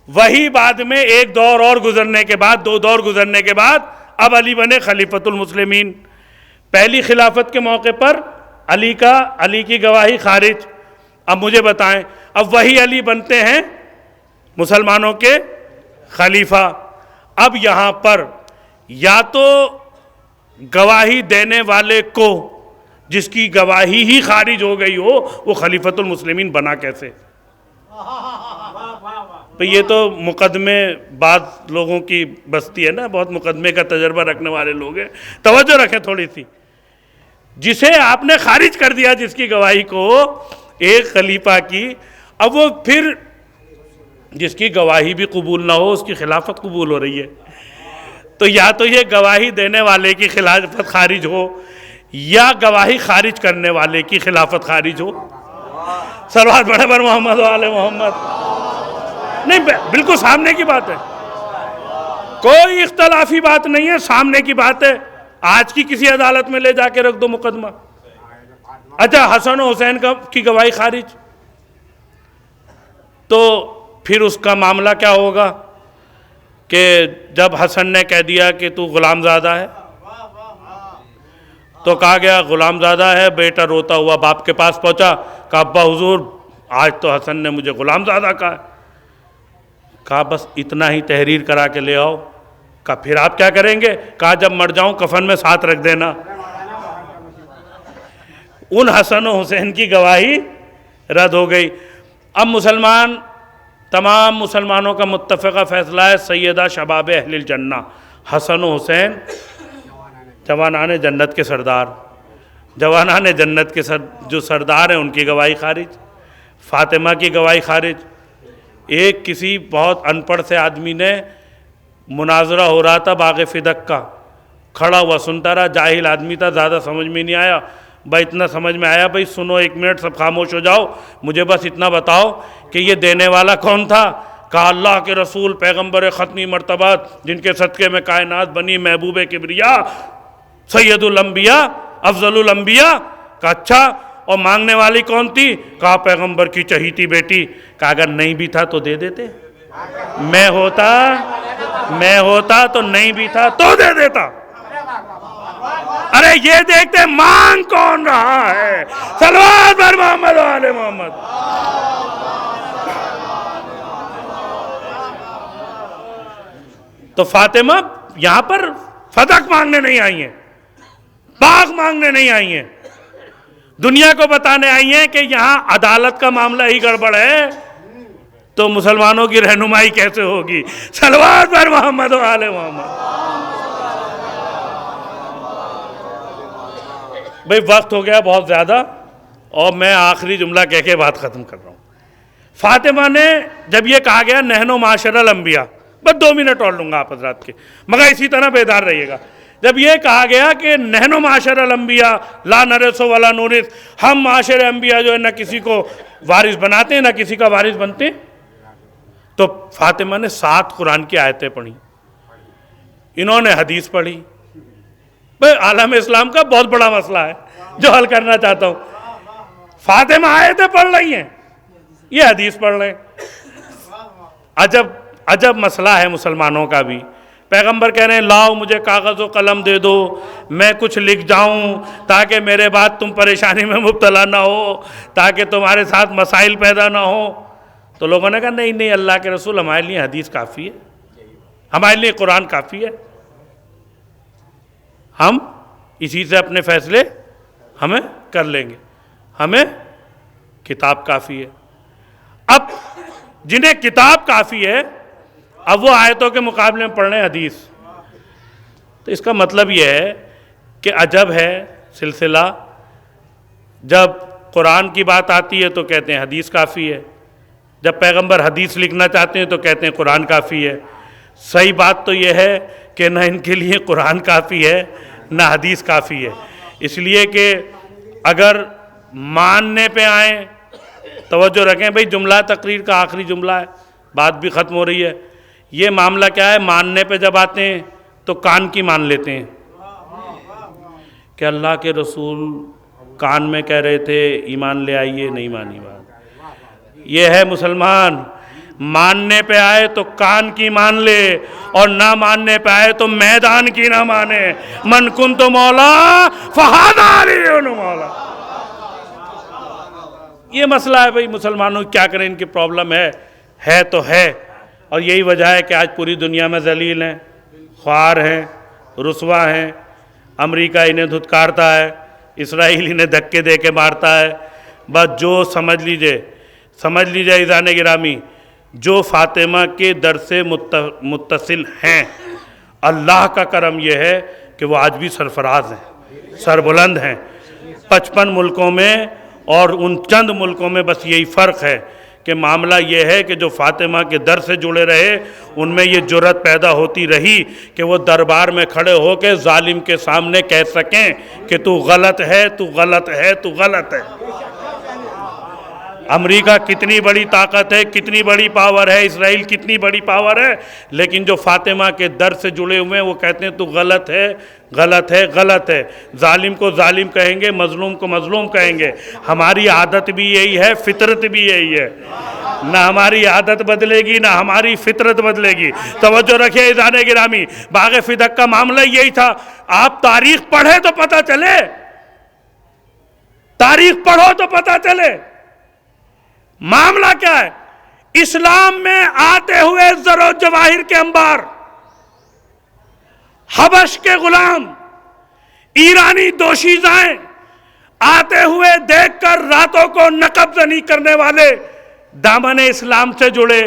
وہی بعد میں ایک دور اور گزرنے کے بعد، دو دور گزرنے کے بعد اب علی بنے خلیفۃ المسلمین. پہلی خلافت کے موقع پر علی کی گواہی خارج. اب مجھے بتائیں، اب وہی علی بنتے ہیں مسلمانوں کے خلیفہ. اب یہاں پر یا تو گواہی دینے والے کو جس کی گواہی ہی خارج ہو گئی ہو وہ خلیفۃ المسلمین بنا کیسے؟ یہ تو مقدمے بعض لوگوں کی بستی ہے نا، بہت مقدمے کا تجربہ رکھنے والے لوگ ہیں. توجہ رکھیں تھوڑی سی. جسے آپ نے خارج کر دیا جس کی گواہی کو، ایک خلیفہ کی، اب وہ پھر جس کی گواہی بھی قبول نہ ہو اس کی خلافت قبول ہو رہی ہے. تو یا تو یہ گواہی دینے والے کی خلافت خارج ہو یا گواہی خارج کرنے والے کی خلافت خارج ہو. صلوات بڑھے بر محمد و آل محمد. نہیں، بالکل سامنے کی بات ہے، کوئی اختلافی بات نہیں ہے، سامنے کی بات ہے. آج کی کسی عدالت میں لے جا کے رکھ دو مقدمہ. اچھا حسن و حسین کی گواہی خارج، تو پھر اس کا معاملہ کیا ہوگا کہ جب حسن نے کہہ دیا کہ تو غلام زادہ ہے، تو کہا گیا غلام زادہ ہے. بیٹا روتا ہوا باپ کے پاس پہنچا، کہا ابا حضور آج تو حسن نے مجھے غلام زادہ کہا. کہا بس اتنا ہی تحریر کرا کے لے آؤ. کہا پھر آپ کیا کریں گے؟ کہا جب مر جاؤں کفن میں ساتھ رکھ دینا. ان حسن و حسین کی گواہی رد ہو گئی. اب تمام مسلمانوں کا متفقہ فیصلہ ہے، سیدہ شباب اہل الجنہ حسن و حسین جوانان جنت کے سردار، جوانان جنت کے جو سردار ہیں ان کی گواہی خارج. فاطمہ کی گواہی خارج. ایک کسی بہت ان پڑھ سے آدمی نے مناظرہ ہو رہا تھا باغ فدق کا، کھڑا ہوا سنتا رہا، جاہل آدمی تھا، زیادہ سمجھ میں نہیں آیا. بھائی اتنا سمجھ میں آیا، بھائی سنو ایک منٹ سب خاموش ہو جاؤ، مجھے بس اتنا بتاؤ کہ یہ دینے والا کون تھا؟ کہا اللہ کے رسول پیغمبر ختمی مرتبات جن کے صدقے میں کائنات بنی، محبوب کبریا، سید الانبیاء، افضل الانبیاء. کہا اچھا، اور مانگنے والی کون تھی؟ کہا پیغمبر کی چہیتی بیٹی. کہا اگر نہیں بھی تھا تو دے دیتے، میں ہوتا تو نہیں بھی تھا تو دے دیتا. ارے یہ دیکھتے مانگ کون رہا ہے. صلوات بر محمد و آل محمد. تو فاطمہ یہاں پر فتح مانگنے نہیں آئی ہیں, باغ مانگنے نہیں آئی ہیں, دنیا کو بتانے آئی ہیں کہ یہاں عدالت کا معاملہ ہی گڑبڑ ہے تو مسلمانوں کی رہنمائی کیسے ہوگی. صلوات بر محمد و آل محمد. بھئی وقت ہو گیا بہت زیادہ اور میں آخری جملہ کہہ کے بات ختم کر رہا ہوں. فاطمہ نے جب یہ کہا گیا نحن معاشر الانبیاء, بس 2 منٹ اور لوں گا آپ حضرات کے, مگر اسی طرح بیدار رہیے گا. جب یہ کہا گیا کہ نحن معاشر الانبیاء لا نرث ولا نورث, ہم معاشر انبیاء جو ہے نہ کسی کو وارث بناتے ہیں نہ کسی کا وارث بنتے ہیں, تو فاطمہ نے 7 قرآن کی آیتیں پڑھی, انہوں نے حدیث پڑھی. بھئی عالم اسلام کا بہت بڑا مسئلہ ہے جو حل کرنا چاہتا ہوں. فاطمہ آیتیں پڑھ رہی ہیں, یہ حدیث پڑھ رہے ہیں. عجب مسئلہ ہے مسلمانوں کا بھی. پیغمبر کہہ رہے ہیں لاؤ مجھے کاغذ و قلم دے دو, میں کچھ لکھ جاؤں تاکہ میرے بعد تم پریشانی میں مبتلا نہ ہو, تاکہ تمہارے ساتھ مسائل پیدا نہ ہو. تو لوگوں نے کہا نہیں اللہ کے رسول, ہمارے لیے حدیث کافی ہے, ہمارے لیے قرآن کافی ہے, ہم اسی سے اپنے فیصلے ہمیں کر لیں گے, ہمیں کتاب کافی ہے. اب جنہیں کتاب کافی ہے اب وہ آیتوں کے مقابلے میں پڑھ رہے ہیں حدیث. تو اس کا مطلب یہ ہے کہ عجب ہے سلسلہ, جب قرآن کی بات آتی ہے تو کہتے ہیں حدیث کافی ہے, جب پیغمبر حدیث لکھنا چاہتے ہیں تو کہتے ہیں قرآن کافی ہے. صحیح بات تو یہ ہے کہ نہ ان کے لیے قرآن کافی ہے نہ حدیث کافی ہے. اس لیے کہ اگر ماننے پہ آئیں, توجہ رکھیں بھئی جملہ تقریر کا آخری جملہ ہے, بات بھی ختم ہو رہی ہے. یہ معاملہ کیا ہے, ماننے پہ جب آتے ہیں تو کان کی مان لیتے ہیں کہ اللہ کے رسول کان میں کہہ رہے تھے ایمان لے آئیے, نہیں مانی بات. یہ ہے مسلمان, ماننے پہ آئے تو کان کی مان لے اور نہ ماننے پہ آئے تو میدان کی نہ مانے. من کنت مولا فہذا علی مولا. یہ مسئلہ ہے بھئی مسلمانوں کیا کریں, ان کی پرابلم ہے تو ہے. اور یہی وجہ ہے کہ آج پوری دنیا میں ذلیل ہیں, خوار ہیں, رسوا ہیں. امریکہ انہیں دھتکارتا ہے, اسرائیل انہیں دھکے دے کے مارتا ہے. بس جو سمجھ لیجئے عزیزان گرامی, جو فاطمہ کے در سے متصل ہیں, اللہ کا کرم یہ ہے کہ وہ آج بھی سرفراز ہیں, سربلند ہیں 55 ملکوں میں. اور ان چند ملکوں میں بس یہی فرق ہے کہ معاملہ یہ ہے کہ جو فاطمہ کے در سے جڑے رہے ان میں یہ جرت پیدا ہوتی رہی کہ وہ دربار میں کھڑے ہو کے ظالم کے سامنے کہہ سکیں کہ تو غلط ہے, تو غلط ہے, تو غلط ہے. امریکہ کتنی بڑی طاقت ہے, کتنی بڑی پاور ہے, اسرائیل کتنی بڑی پاور ہے, لیکن جو فاطمہ کے در سے جڑے ہوئے ہیں وہ کہتے ہیں تو غلط ہے, غلط ہے, غلط ہے. ظالم کو ظالم کہیں گے, مظلوم کو مظلوم کہیں گے. ہماری عادت بھی یہی ہے, فطرت بھی یہی ہے. نہ ہماری عادت بدلے گی نہ ہماری فطرت بدلے گی. توجہ رکھیں عزیزان گرامی, باغ فدق کا معاملہ یہی تھا. آپ تاریخ پڑھیں تو پتہ چلے, تاریخ پڑھو تو پتہ چلے معاملہ کیا ہے. اسلام میں آتے ہوئے زر و جواہر کے انبار, حبش کے غلام, ایرانی دوشیزائیں آتے ہوئے دیکھ کر راتوں کو نقب زنی کرنے والے دامن اسلام سے جڑے.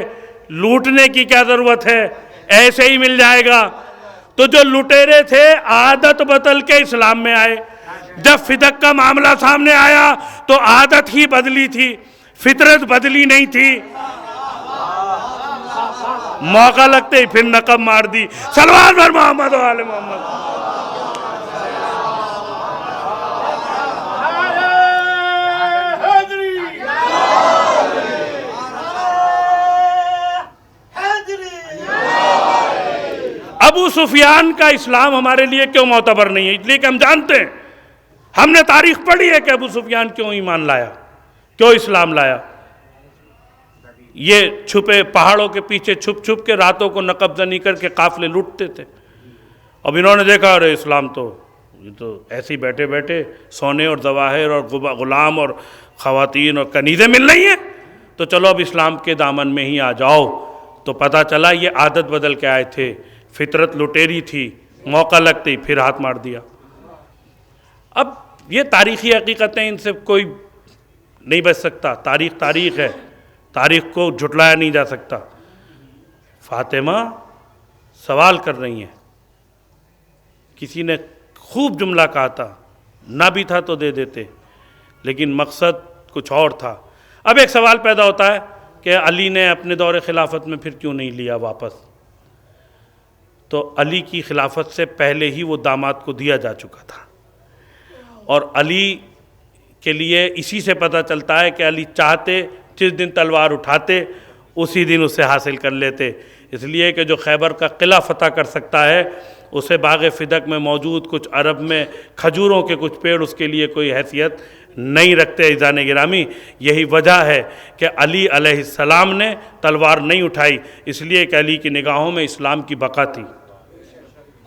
لوٹنے کی کیا ضرورت ہے, ایسے ہی مل جائے گا. تو جو لٹیرے تھے عادت بدل کے اسلام میں آئے. جب فدق کا معاملہ سامنے آیا تو عادت ہی بدلی تھی, فطرت بدلی نہیں تھی. موقع لگتے ہی پھر نقب مار دی. صلوات بر محمد و آل محمد. ابو سفیان کا اسلام ہمارے لیے کیوں معتبر نہیں ہے؟ اس لیے کہ ہم جانتے ہیں, ہم نے تاریخ پڑھی ہے کہ ابو سفیان کیوں ایمان لایا, کیوں اسلام لایا. یہ چھپے پہاڑوں کے پیچھے چھپ چھپ کے راتوں کو نقب زنی کر کے قافلے لوٹتے تھے. اب انہوں نے دیکھا ارے اسلام تو یہ تو ایسے ہی بیٹھے بیٹھے سونے اور ظواہر اور غلام اور خواتین اور کنیزیں مل رہی ہیں، تو چلو اب اسلام کے دامن میں ہی آ جاؤ. تو پتہ چلا یہ عادت بدل کے آئے تھے، فطرت لٹیری تھی، موقع لگتے ہی پھر ہاتھ مار دیا. اب یہ تاریخی حقیقتیں، ان سے کوئی نہیں بچ سکتا. تاریخ ہے، تاریخ کو جھٹلایا نہیں جا سکتا. فاطمہ سوال کر رہی ہیں. کسی نے خوب جملہ کہا تھا، نہ بھی تھا تو دے دیتے، لیکن مقصد کچھ اور تھا. اب ایک سوال پیدا ہوتا ہے کہ علی نے اپنے دور خلافت میں پھر کیوں نہیں لیا واپس؟ تو علی کی خلافت سے پہلے ہی وہ داماد کو دیا جا چکا تھا، اور علی کے لیے اسی سے پتہ چلتا ہے کہ علی چاہتے جس دن تلوار اٹھاتے اسی دن اسے حاصل کر لیتے. اس لیے کہ جو خیبر کا قلعہ فتح کر سکتا ہے اسے باغ فدق میں موجود کچھ عرب میں کھجوروں کے کچھ پیڑ اس کے لیے کوئی حیثیت نہیں رکھتے. عزیزان گرامی، یہی وجہ ہے کہ علی علیہ السلام نے تلوار نہیں اٹھائی، اس لیے کہ علی کی نگاہوں میں اسلام کی بقا تھی.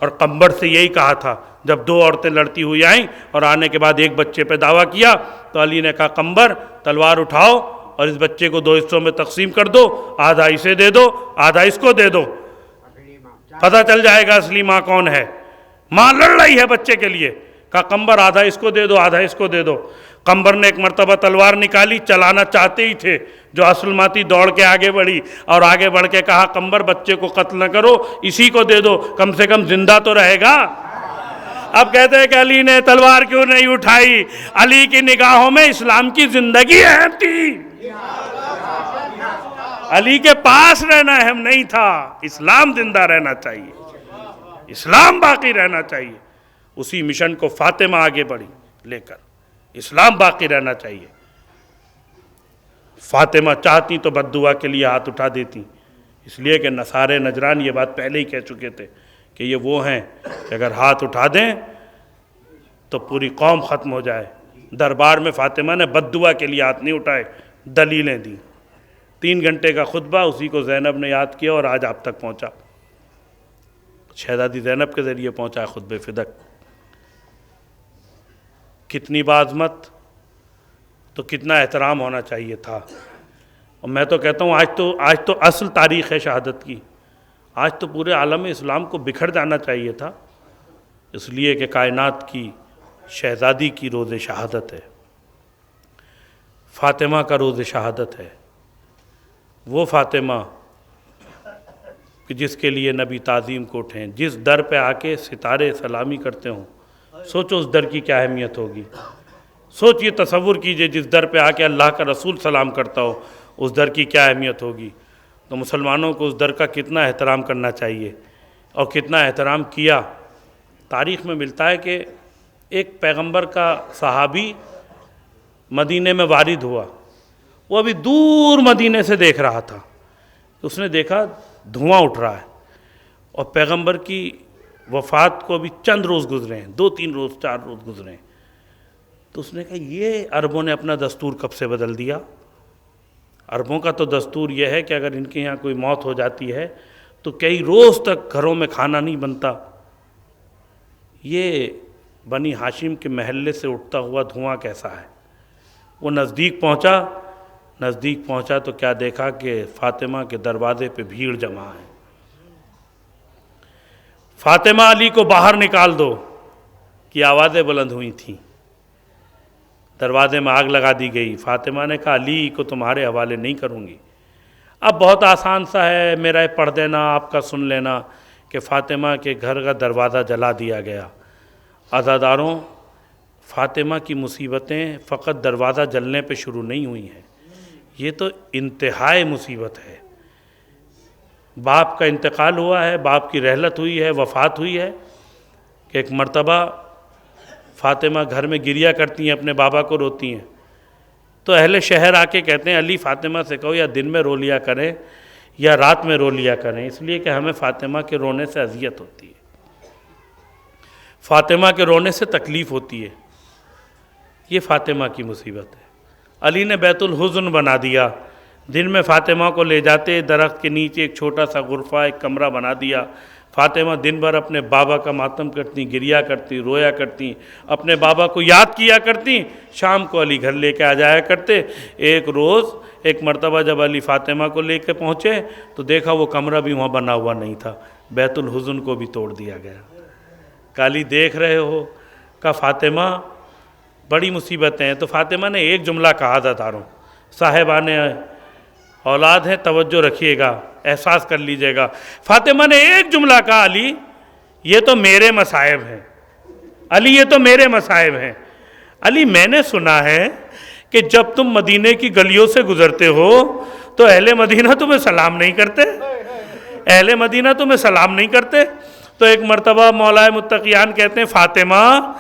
اور قمبر سے یہی کہا تھا جب دو عورتیں لڑتی ہوئی آئیں اور آنے کے بعد ایک بچے پہ دعویٰ کیا، تو علی نے کہا قمبر تلوار اٹھاؤ اور اس بچے کو 2 حصوں میں تقسیم کر دو، آدھا اسے دے دو آدھا اس کو دے دو، پتہ چل جائے گا اصلی ماں کون ہے. ماں لڑ رہی ہے بچے کے لیے. کہا قمبر آدھا اس کو دے دو آدھا اس کو دے دو. قمبر نے ایک مرتبہ تلوار نکالی، چلانا چاہتے ہی تھے، جو اصل ماں تھی دوڑ کے آگے بڑھی اور آگے بڑھ کے کہا قمبر بچے کو قتل نہ کرو، اسی کو دے دو، کم سے کم زندہ تو رہے گا. اب کہتے ہیں کہ علی نے تلوار کیوں نہیں اٹھائی؟ علی کی نگاہوں میں اسلام کی زندگی اہم تھی، علی کے پاس رہنا اہم نہیں تھا. اسلام زندہ رہنا چاہیے، اسلام باقی رہنا چاہیے. اسی مشن کو فاطمہ آگے بڑھی لے کر، اسلام باقی رہنا چاہیے. فاطمہ چاہتی تو بد دعا کے لیے ہاتھ اٹھا دیتی، اس لیے کہ نصارے نجران یہ بات پہلے ہی کہہ چکے تھے کہ یہ وہ ہیں کہ اگر ہاتھ اٹھا دیں تو پوری قوم ختم ہو جائے. دربار میں فاطمہ نے بد دعا کے لیے ہاتھ نہیں اٹھائے، دلیلیں دیں. 3 گھنٹے کا خطبہ اسی کو زینب نے یاد کیا اور آج آپ تک پہنچا. شہزادی زینب کے ذریعے پہنچا خطبہ فدق. کتنی بعظمت، تو کتنا احترام ہونا چاہیے تھا. اور میں تو کہتا ہوں آج تو اصل تاریخ ہے شہادت کی. آج تو پورے عالم اسلام کو بکھر جانا چاہیے تھا، اس لیے کہ کائنات کی شہزادی کی روز شہادت ہے، فاطمہ کا روز شہادت ہے. وہ فاطمہ کہ جس کے لیے نبی تعظیم کو اٹھیں، جس در پہ آ کے ستارے سلامی کرتے ہوں. سوچو اس در کی کیا اہمیت ہوگی. سوچئے، تصور کیجئے جس در پہ آ کے اللہ کا رسول سلام کرتا ہو، اس در کی کیا اہمیت ہوگی. تو مسلمانوں کو اس در کا کتنا احترام کرنا چاہیے اور کتنا احترام کیا. تاریخ میں ملتا ہے کہ ایک پیغمبر کا صحابی مدینے میں وارد ہوا. وہ ابھی دور مدینے سے دیکھ رہا تھا، اس نے دیکھا دھواں اٹھ رہا ہے اور پیغمبر کی وفات کو ابھی چند روز گزرے ہیں، 2-3 روز 4 روز گزرے ہیں. تو اس نے کہا یہ عربوں نے اپنا دستور کب سے بدل دیا. عربوں کا تو دستور یہ ہے کہ اگر ان کے یہاں کوئی موت ہو جاتی ہے تو کئی روز تک گھروں میں کھانا نہیں بنتا. یہ بنی ہاشم کے محلے سے اٹھتا ہوا دھواں کیسا ہے. وہ نزدیک پہنچا تو کیا دیکھا کہ فاطمہ کے دروازے پہ بھیڑ جمع ہے. فاطمہ علی کو باہر نکال دو کی آوازیں بلند ہوئی تھیں. دروازے میں آگ لگا دی گئی. فاطمہ نے کہا علی کو تمہارے حوالے نہیں کروں گی. اب بہت آسان سا ہے، میرا پڑھ دینا، آپ کا سن لینا کہ فاطمہ کے گھر کا دروازہ جلا دیا گیا. عزاداروں، فاطمہ کی مصیبتیں فقط دروازہ جلنے پہ شروع نہیں ہوئی ہیں، یہ تو انتہائی مصیبت ہے. باپ کا انتقال ہوا ہے، باپ کی رحلت ہوئی ہے، وفات ہوئی ہے کہ ایک مرتبہ فاطمہ گھر میں گریا کرتی ہیں، اپنے بابا کو روتی ہیں. تو اہل شہر آ کے کہتے ہیں علی فاطمہ سے کہو یا دن میں رو لیا کریں یا رات میں رو لیا کریں، اس لیے کہ ہمیں فاطمہ کے رونے سے اذیت ہوتی ہے، فاطمہ کے رونے سے تکلیف ہوتی ہے. یہ فاطمہ کی مصیبت ہے. علی نے بیت الحزن بنا دیا. دن میں فاطمہ کو لے جاتے، درخت کے نیچے ایک چھوٹا سا غرفہ، ایک کمرہ بنا دیا. فاطمہ دن بھر اپنے بابا کا ماتم کرتی، گریا کرتی، رویا کرتی، اپنے بابا کو یاد کیا کرتی، شام کو علی گھر لے کے آ جایا کرتے۔ ایک مرتبہ جب علی فاطمہ کو لے کے پہنچے تو دیکھا وہ کمرہ بھی وہاں بنا ہوا نہیں تھا، بیت الحزن کو بھی توڑ دیا گیا۔ علی دیکھ رہے ہو؟ کہا فاطمہ بڑی مصیبتیں ہیں۔ تو فاطمہ نے ایک جملہ کہا تھا تاروں، صاحبان اولاد ہیں توجہ رکھیے گا، احساس کر لیجئے گا۔ فاطمہ نے ایک جملہ کہا، علی یہ تو میرے مصائب ہیں، علی یہ تو میرے مصائب ہیں۔ علی میں نے سنا ہے کہ جب تم مدینے کی گلیوں سے گزرتے ہو تو اہل مدینہ تمہیں سلام نہیں کرتے، اہل مدینہ تمہیں سلام نہیں کرتے۔ تو ایک مرتبہ مولا متقیان کہتے ہیں فاطمہ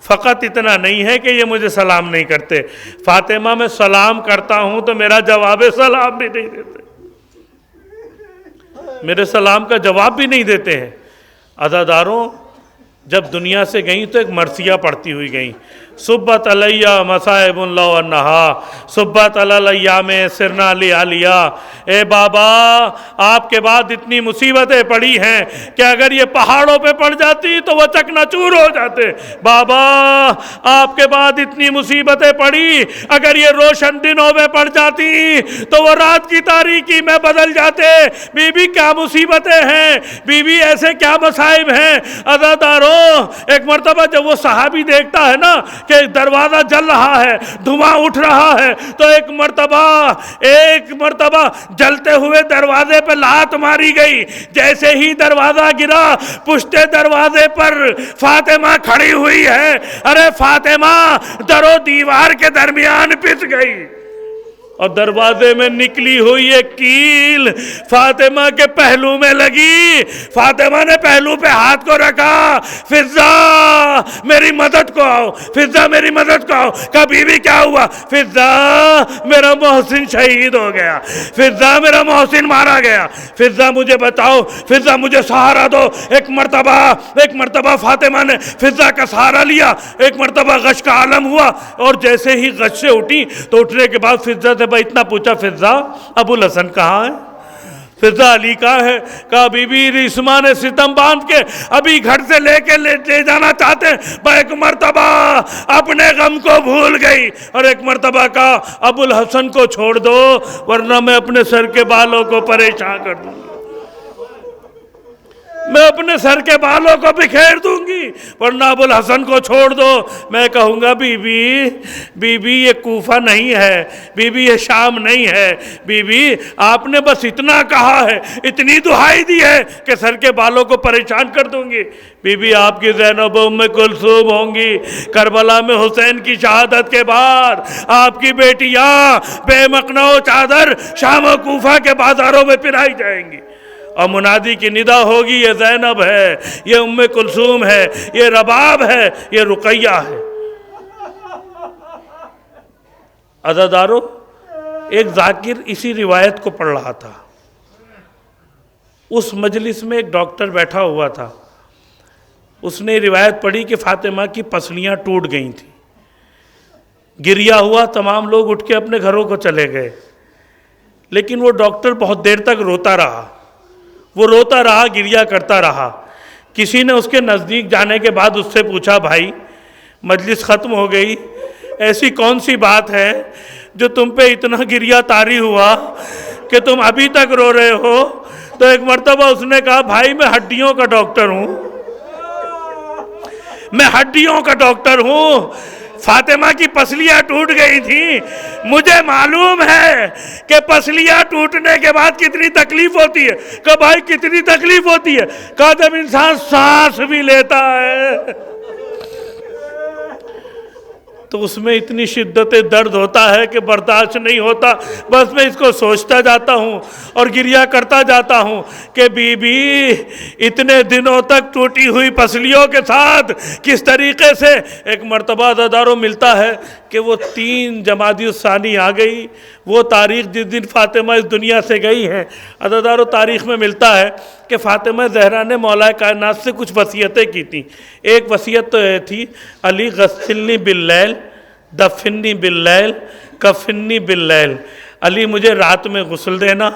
فقط اتنا نہیں ہے کہ یہ مجھے سلام نہیں کرتے، فاطمہ میں سلام کرتا ہوں تو میرا جواب سلام بھی نہیں دیتے، میرے سلام کا جواب بھی نہیں دیتے ہیں۔ عزاداروں جب دنیا سے گئیں تو ایک مرثیہ پڑھتی ہوئی گئیں، صبت علیہ مصائب لو انہا صبت علی الایام سرنا لعالیہ۔ اے بابا آپ کے بعد اتنی مصیبتیں پڑی ہیں کہ اگر یہ پہاڑوں پہ پڑ جاتی تو وہ چکنا چور ہو جاتے۔ بابا آپ کے بعد اتنی مصیبتیں پڑی، اگر یہ روشن دنوں میں پڑ جاتی تو وہ رات کی تاریکی میں بدل جاتے۔ بی بی کیا مصیبتیں ہیں، بی بی ایسے کیا مصائب ہیں۔ عزاداروں ایک مرتبہ جب وہ صحابی دیکھتا ہے نا کہ دروازہ جل رہا ہے، دھواں اٹھ رہا ہے، تو ایک مرتبہ جلتے ہوئے دروازے پہ لات ماری گئی۔ جیسے ہی دروازہ گرا پشت دروازے پر فاطمہ کھڑی ہوئی ہے، ارے فاطمہ در و دیوار کے درمیان پس گئی اور دروازے میں نکلی ہوئی ایک کیل فاطمہ کے پہلو میں لگی۔ فاطمہ نے پہلو پہ ہاتھ کو رکھا، فضہ میری مدد کو آؤ، فضہ میری مدد کو آؤ۔ کہا بی بی کیا ہوا؟ فضہ میرا محسن شہید ہو گیا، فضہ میرا محسن مارا گیا، فضہ مجھے بتاؤ، فضہ مجھے سہارا دو۔ ایک مرتبہ فاطمہ نے فضہ کا سہارا لیا، ایک مرتبہ غش کا عالم ہوا، اور جیسے ہی غش سے اٹھی تو اٹھنے کے بعد فضہ سے اتنا پوچھا، فضہ ابو الحسن کہاں ہے؟ فضہ علی کہاں ہے؟ کہا بی بی ریسما نے ستم باندھ کے ابھی گھر سے لے جانا چاہتے ہیں۔ ایک مرتبہ اپنے غم کو بھول گئی اور ایک مرتبہ کہا ابو الحسن کو چھوڑ دو ورنہ میں اپنے سر کے بالوں کو پریشان کر دوں گی، میں اپنے سر کے بالوں کو بکھیر دوں گی، ورنہ ابو الحسن کو چھوڑ دو۔ میں کہوں گا بی بی یہ کوفہ نہیں ہے، بی بی یہ شام نہیں ہے، بی بی آپ نے بس اتنا کہا ہے، اتنی دہائی دی ہے کہ سر کے بالوں کو پریشان کر دوں گی۔ بی بی آپ کی زینب ام کلثوم ہوں گی، کربلا میں حسین کی شہادت کے بعد آپ کی بیٹیاں بے مقنع و چادر شام و کوفہ کے بازاروں میں پھرائی جائیں گی، اور منادی کی ندا ہوگی یہ زینب ہے، یہ ام کلثوم ہے، یہ رباب ہے، یہ رقیہ ہے۔ عزادارو ایک ذاکر اسی روایت کو پڑھ رہا تھا، اس مجلس میں ایک ڈاکٹر بیٹھا ہوا تھا، اس نے روایت پڑھی کہ فاطمہ کی پسلیاں ٹوٹ گئی تھیں، گریا ہوا، تمام لوگ اٹھ کے اپنے گھروں کو چلے گئے، لیکن وہ ڈاکٹر بہت دیر تک روتا رہا، وہ روتا رہا، گریا کرتا رہا۔ کسی نے اس کے نزدیک جانے کے بعد اس سے پوچھا بھائی مجلس ختم ہو گئی، ایسی کون سی بات ہے جو تم پہ اتنا گریا طاری ہوا کہ تم ابھی تک رو رہے ہو؟ تو ایک مرتبہ اس نے کہا بھائی میں ہڈیوں کا ڈاکٹر ہوں، میں ہڈیوں کا ڈاکٹر ہوں، فاطمہ کی پسلیاں ٹوٹ گئی تھیں، مجھے معلوم ہے کہ پسلیاں ٹوٹنے کے بعد کتنی تکلیف ہوتی ہے۔ کہ بھائی کتنی تکلیف ہوتی ہے؟ کہا جب انسان سانس بھی لیتا ہے تو اس میں اتنی شدت درد ہوتا ہے کہ برداشت نہیں ہوتا، بس میں اس کو سوچتا جاتا ہوں اور گریا کرتا جاتا ہوں کہ بی بی اتنے دنوں تک ٹوٹی ہوئی پسلیوں کے ساتھ کس طریقے سے۔ ایک مرتبہ عزاداروں ملتا ہے کہ وہ 3 جمادی الثانی آ گئی، وہ تاریخ جس دن فاطمہ اس دنیا سے گئی ہیں۔ عزاداروں تاریخ میں ملتا ہے کہ فاطمہ زہرا نے مولا کائنات سے کچھ وصیتیں کی تھیں۔ ایک وصیت تو یہ تھی علی غسلنی باللیل دفنی باللیل کفنی باللیل، علی مجھے رات میں غسل دینا،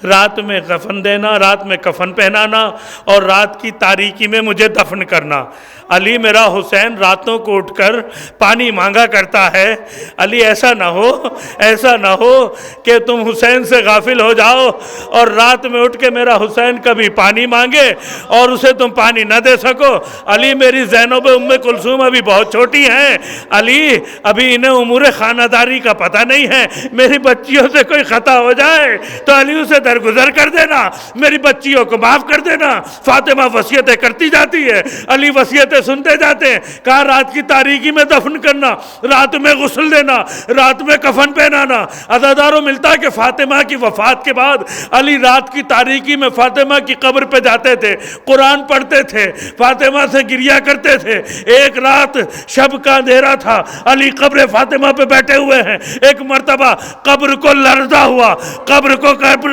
رات میں کفن دینا، رات میں کفن پہنانا، اور رات کی تاریکی میں مجھے دفن کرنا۔ علی میرا حسین راتوں کو اٹھ کر پانی مانگا کرتا ہے، علی ایسا نہ ہو کہ تم حسین سے غافل ہو جاؤ اور رات میں اٹھ کے میرا حسین کبھی پانی مانگے اور اسے تم پانی نہ دے سکو۔ علی میری زینب ام کلثوم ابھی بہت چھوٹی ہیں، علی ابھی انہیں امور خانہ داری کا پتہ نہیں ہے، میری بچیوں سے کوئی خطا ہو جائے تو علی اسے درگزر کر دینا، میری بچیوں کو معاف کر دینا۔ فاطمہ وصیتیں کرتی جاتی ہے، علی وصیتیں سنتے جاتے ہیں۔ کہا رات کی تاریکی میں دفن کرنا، رات میں غسل دینا، رات میں کفن پہنانا۔ عزاداروں ملتا ہے کہ فاطمہ کی وفات کے بعد علی رات کی تاریکی میں فاطمہ کی قبر پہ جاتے تھے، قرآن پڑھتے تھے، فاطمہ سے گریہ کرتے تھے۔ ایک رات شب کا اندھیرا تھا، علی قبر فاطمہ پہ بیٹھے ہوئے ہیں، ایک مرتبہ قبر کو لرزا ہوا، قبر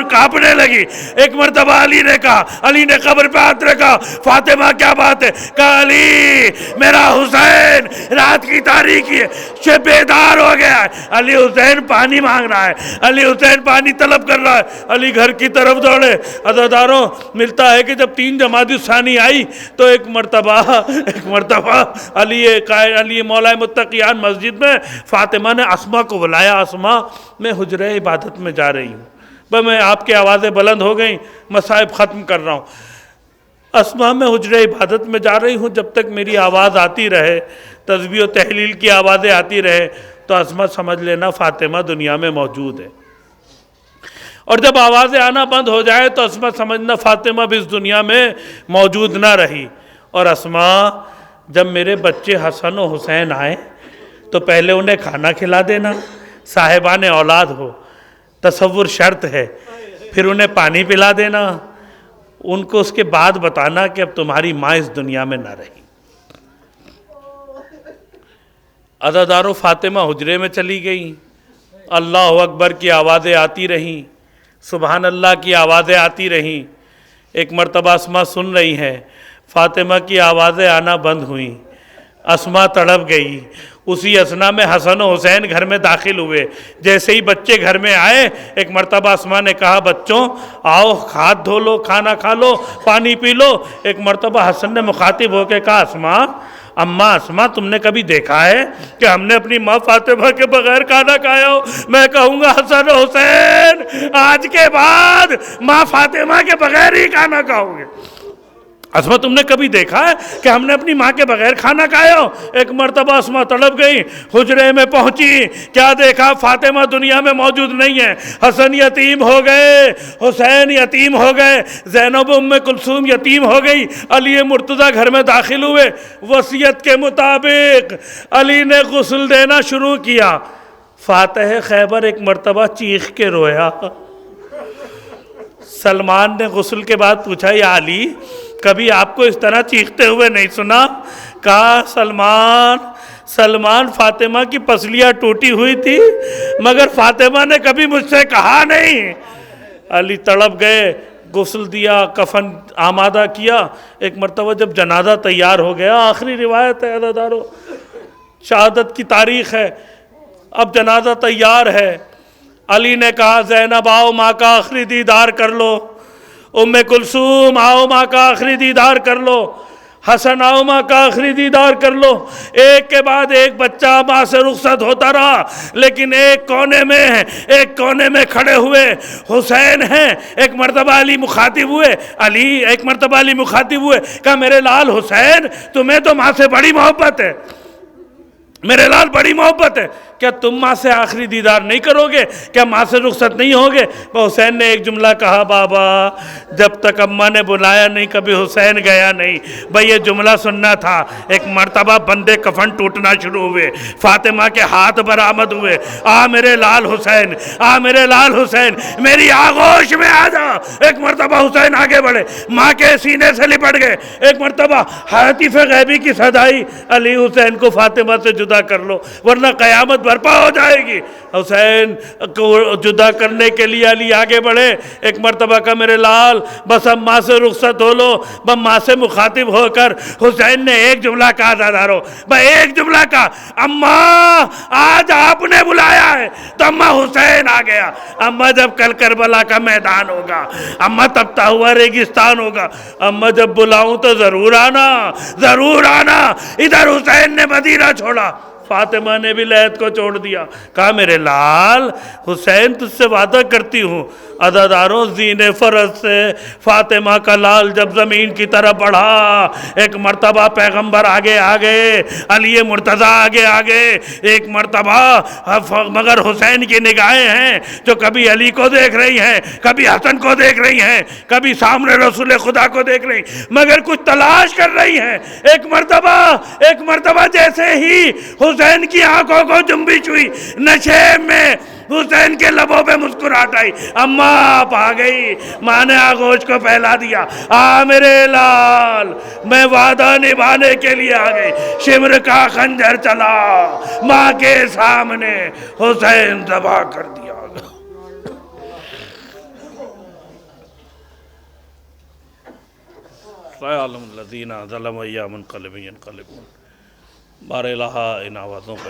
کانپنے لگی۔ ایک مرتبہ علی نے کہا، علی نے قبر پہ ہاتھ رکھا، فاطمہ کیا بات ہے؟ کہا علی میرا حسین رات کی تاریکی سے بیدار ہو گیا ہے، علی حسین پانی مانگ رہا ہے، علی حسین پانی طلب کر رہا ہے۔ علی گھر کی طرف دوڑے۔ عزاداروں ملتا ہے کہ جب 3 جمادی الثانی آئی تو ایک مرتبہ علی مولا متقیان مسجد میں فاطمہ نے اسما کو بلایا، اسما میں حجرہ عبادت میں جا رہی ہوں، میں آپ کی آوازیں بلند ہو گئیں، مصائب ختم کر رہا ہوں، اسما میں حجرہ عبادت میں جا رہی ہوں، جب تک میری آواز آتی رہے، تسبیح و تحلیل کی آوازیں آتی رہے تو اسما سمجھ لینا فاطمہ دنیا میں موجود ہے، اور جب آوازیں آنا بند ہو جائے تو اسما سمجھنا فاطمہ بھی اس دنیا میں موجود نہ رہی۔ اور اسما جب میرے بچے حسن و حسین آئیں تو پہلے انہیں کھانا کھلا دینا، صاحبان اولاد ہو، تصور شرط ہے، پھر انہیں پانی پلا دینا، ان کو اس کے بعد بتانا کہ اب تمہاری ماں اس دنیا میں نہ رہی۔ عزاداروں فاطمہ حجرے میں چلی گئی، اللہ اکبر کی آوازیں آتی رہیں، سبحان اللہ کی آوازیں آتی رہیں۔ ایک مرتبہ اسما سن رہی ہیں، فاطمہ کی آوازیں آنا بند ہوئیں، اسما تڑپ گئی۔ اسی اثنا میں حسن و حسین گھر میں داخل ہوئے، جیسے ہی بچے گھر میں آئے ایک مرتبہ اسما نے کہا بچوں آؤ ہاتھ دھو لو، کھانا کھا لو، پانی پی لو۔ ایک مرتبہ حسن نے مخاطب ہو کے کہا اماں اسما تم نے کبھی دیکھا ہے کہ ہم نے اپنی ماں فاطمہ کے بغیر کھانا کھایا ہو؟ میں کہوں گا حسن و حسین آج کے بعد ماں فاطمہ کے بغیر ہی کھانا کھاؤ گے۔ اسما تم نے کبھی دیکھا ہے کہ ہم نے اپنی ماں کے بغیر کھانا کھایا ہو؟ ایک مرتبہ اسما تڑپ گئی، حجرے میں پہنچی، کیا دیکھا؟ فاطمہ دنیا میں موجود نہیں ہے، حسن یتیم ہو گئے، حسین یتیم ہو گئے، زینب ام کلثوم یتیم ہو گئی، علی مرتضیٰ گھر میں داخل ہوئے۔ وصیت کے مطابق علی نے غسل دینا شروع کیا۔ فاتح خیبر ایک مرتبہ چیخ کے رویا۔ سلمان نے غسل کے بعد پوچھا یا علی کبھی آپ کو اس طرح چیختے ہوئے نہیں سنا؟ کہا سلمان فاطمہ کی پسلیاں ٹوٹی ہوئی تھی مگر فاطمہ نے کبھی مجھ سے کہا نہیں۔ علی تڑپ گئے، غسل دیا، کفن آمادہ کیا۔ ایک مرتبہ جب جنازہ تیار ہو گیا، آخری روایت ہے عزادارو، شہادت کی تاریخ ہے، اب جنازہ تیار ہے، علی نے کہا زینب آؤ ماں کا آخری دیدار کر لو، ام کلثوم آؤ ماں کا آخری دیدار کر لو، حسن آؤ ماں کا آخری دیدار کر لو۔ ایک کے بعد ایک بچہ ماں سے رخصت ہوتا رہا، لیکن ایک کونے میں کھڑے ہوئے حسین ہیں۔ ایک مرتبہ علی مخاطب ہوئے، کہا میرے لال حسین تمہیں تو ماں سے بڑی محبت ہے، میرے لال بڑی محبت ہے، کیا تم ماں سے آخری دیدار نہیں کرو گے؟ کیا ماں سے رخصت نہیں ہوگے؟ حسین نے ایک جملہ کہا بابا جب تک اماں نے بلایا نہیں کبھی حسین گیا نہیں۔ بھئی یہ جملہ سننا تھا۔ ایک مرتبہ بندے کفن ٹوٹنا شروع ہوئے، فاطمہ کے ہاتھ برآمد ہوئے، آ میرے لال حسین، آ میرے لال حسین، میری آغوش میں آ جا۔ ایک مرتبہ حسین آگے بڑھے، ماں کے سینے سے لپٹ گئے۔ ایک مرتبہ ہاتف غیبی کی صدائی، علی حسین کو فاطمہ سے جدا کر لو ورنہ قیامت برپا ہو جائے گی۔ حسین کو جدا کرنے کے لیے علی آگے بڑھے، ایک مرتبہ کا میرے لال بس اماں سے رخصت ہو لو، اماں سے مخاطب ہو کر حسین نے ایک جملہ کہا دادارو، ایک جملہ کہا، اماں آج آپ نے بلایا ہے تو اماں حسین آ گیا۔ اماں جب کل کربلا کا میدان ہوگا، اماں تپتا ہوا ریگستان ہوگا، اماں جب بلاؤں تو ضرور آنا، ضرور آنا۔ ادھر حسین نے مدینہ چھوڑا، فاطمہ نے بھی لہد کو چھوڑ دیا، کہا میرے لال حسین تجھ سے وعدہ کرتی ہوں، عزاداروں زین فرض سے فاطمہ کا لال جب زمین کی طرف بڑھا، ایک مرتبہ پیغمبر آگے آگے، علی مرتضیٰ آگے آگے، ایک مرتبہ مگر حسین کی نگاہیں ہیں جو کبھی علی کو دیکھ رہی ہیں، کبھی حسن کو دیکھ رہی ہیں، کبھی سامنے رسول خدا کو دیکھ رہی ہیں، مگر کچھ تلاش کر رہی ہیں۔ ایک مرتبہ جیسے ہی حسین کی آنکھوں کو جنبش ہوئی، نشیب میں حسین کے لبوں پہ مسکراہٹ آئی، اماں آپ آ گئی۔ ماں نے آغوش کو پھیلا دیا، آ میرے لال میں وعدہ نبھانے کے لیے آ گئی۔ شمر کا خنجر چلا، ماں کے سامنے حسین ذبح کر دیا۔ سَيَعْلَمُ الَّذِينَ ظَلَمُوا أَيَّ مُنقَلِبٍ يَنقَلِبُونَ۔ بار الہا ان آوازوں کو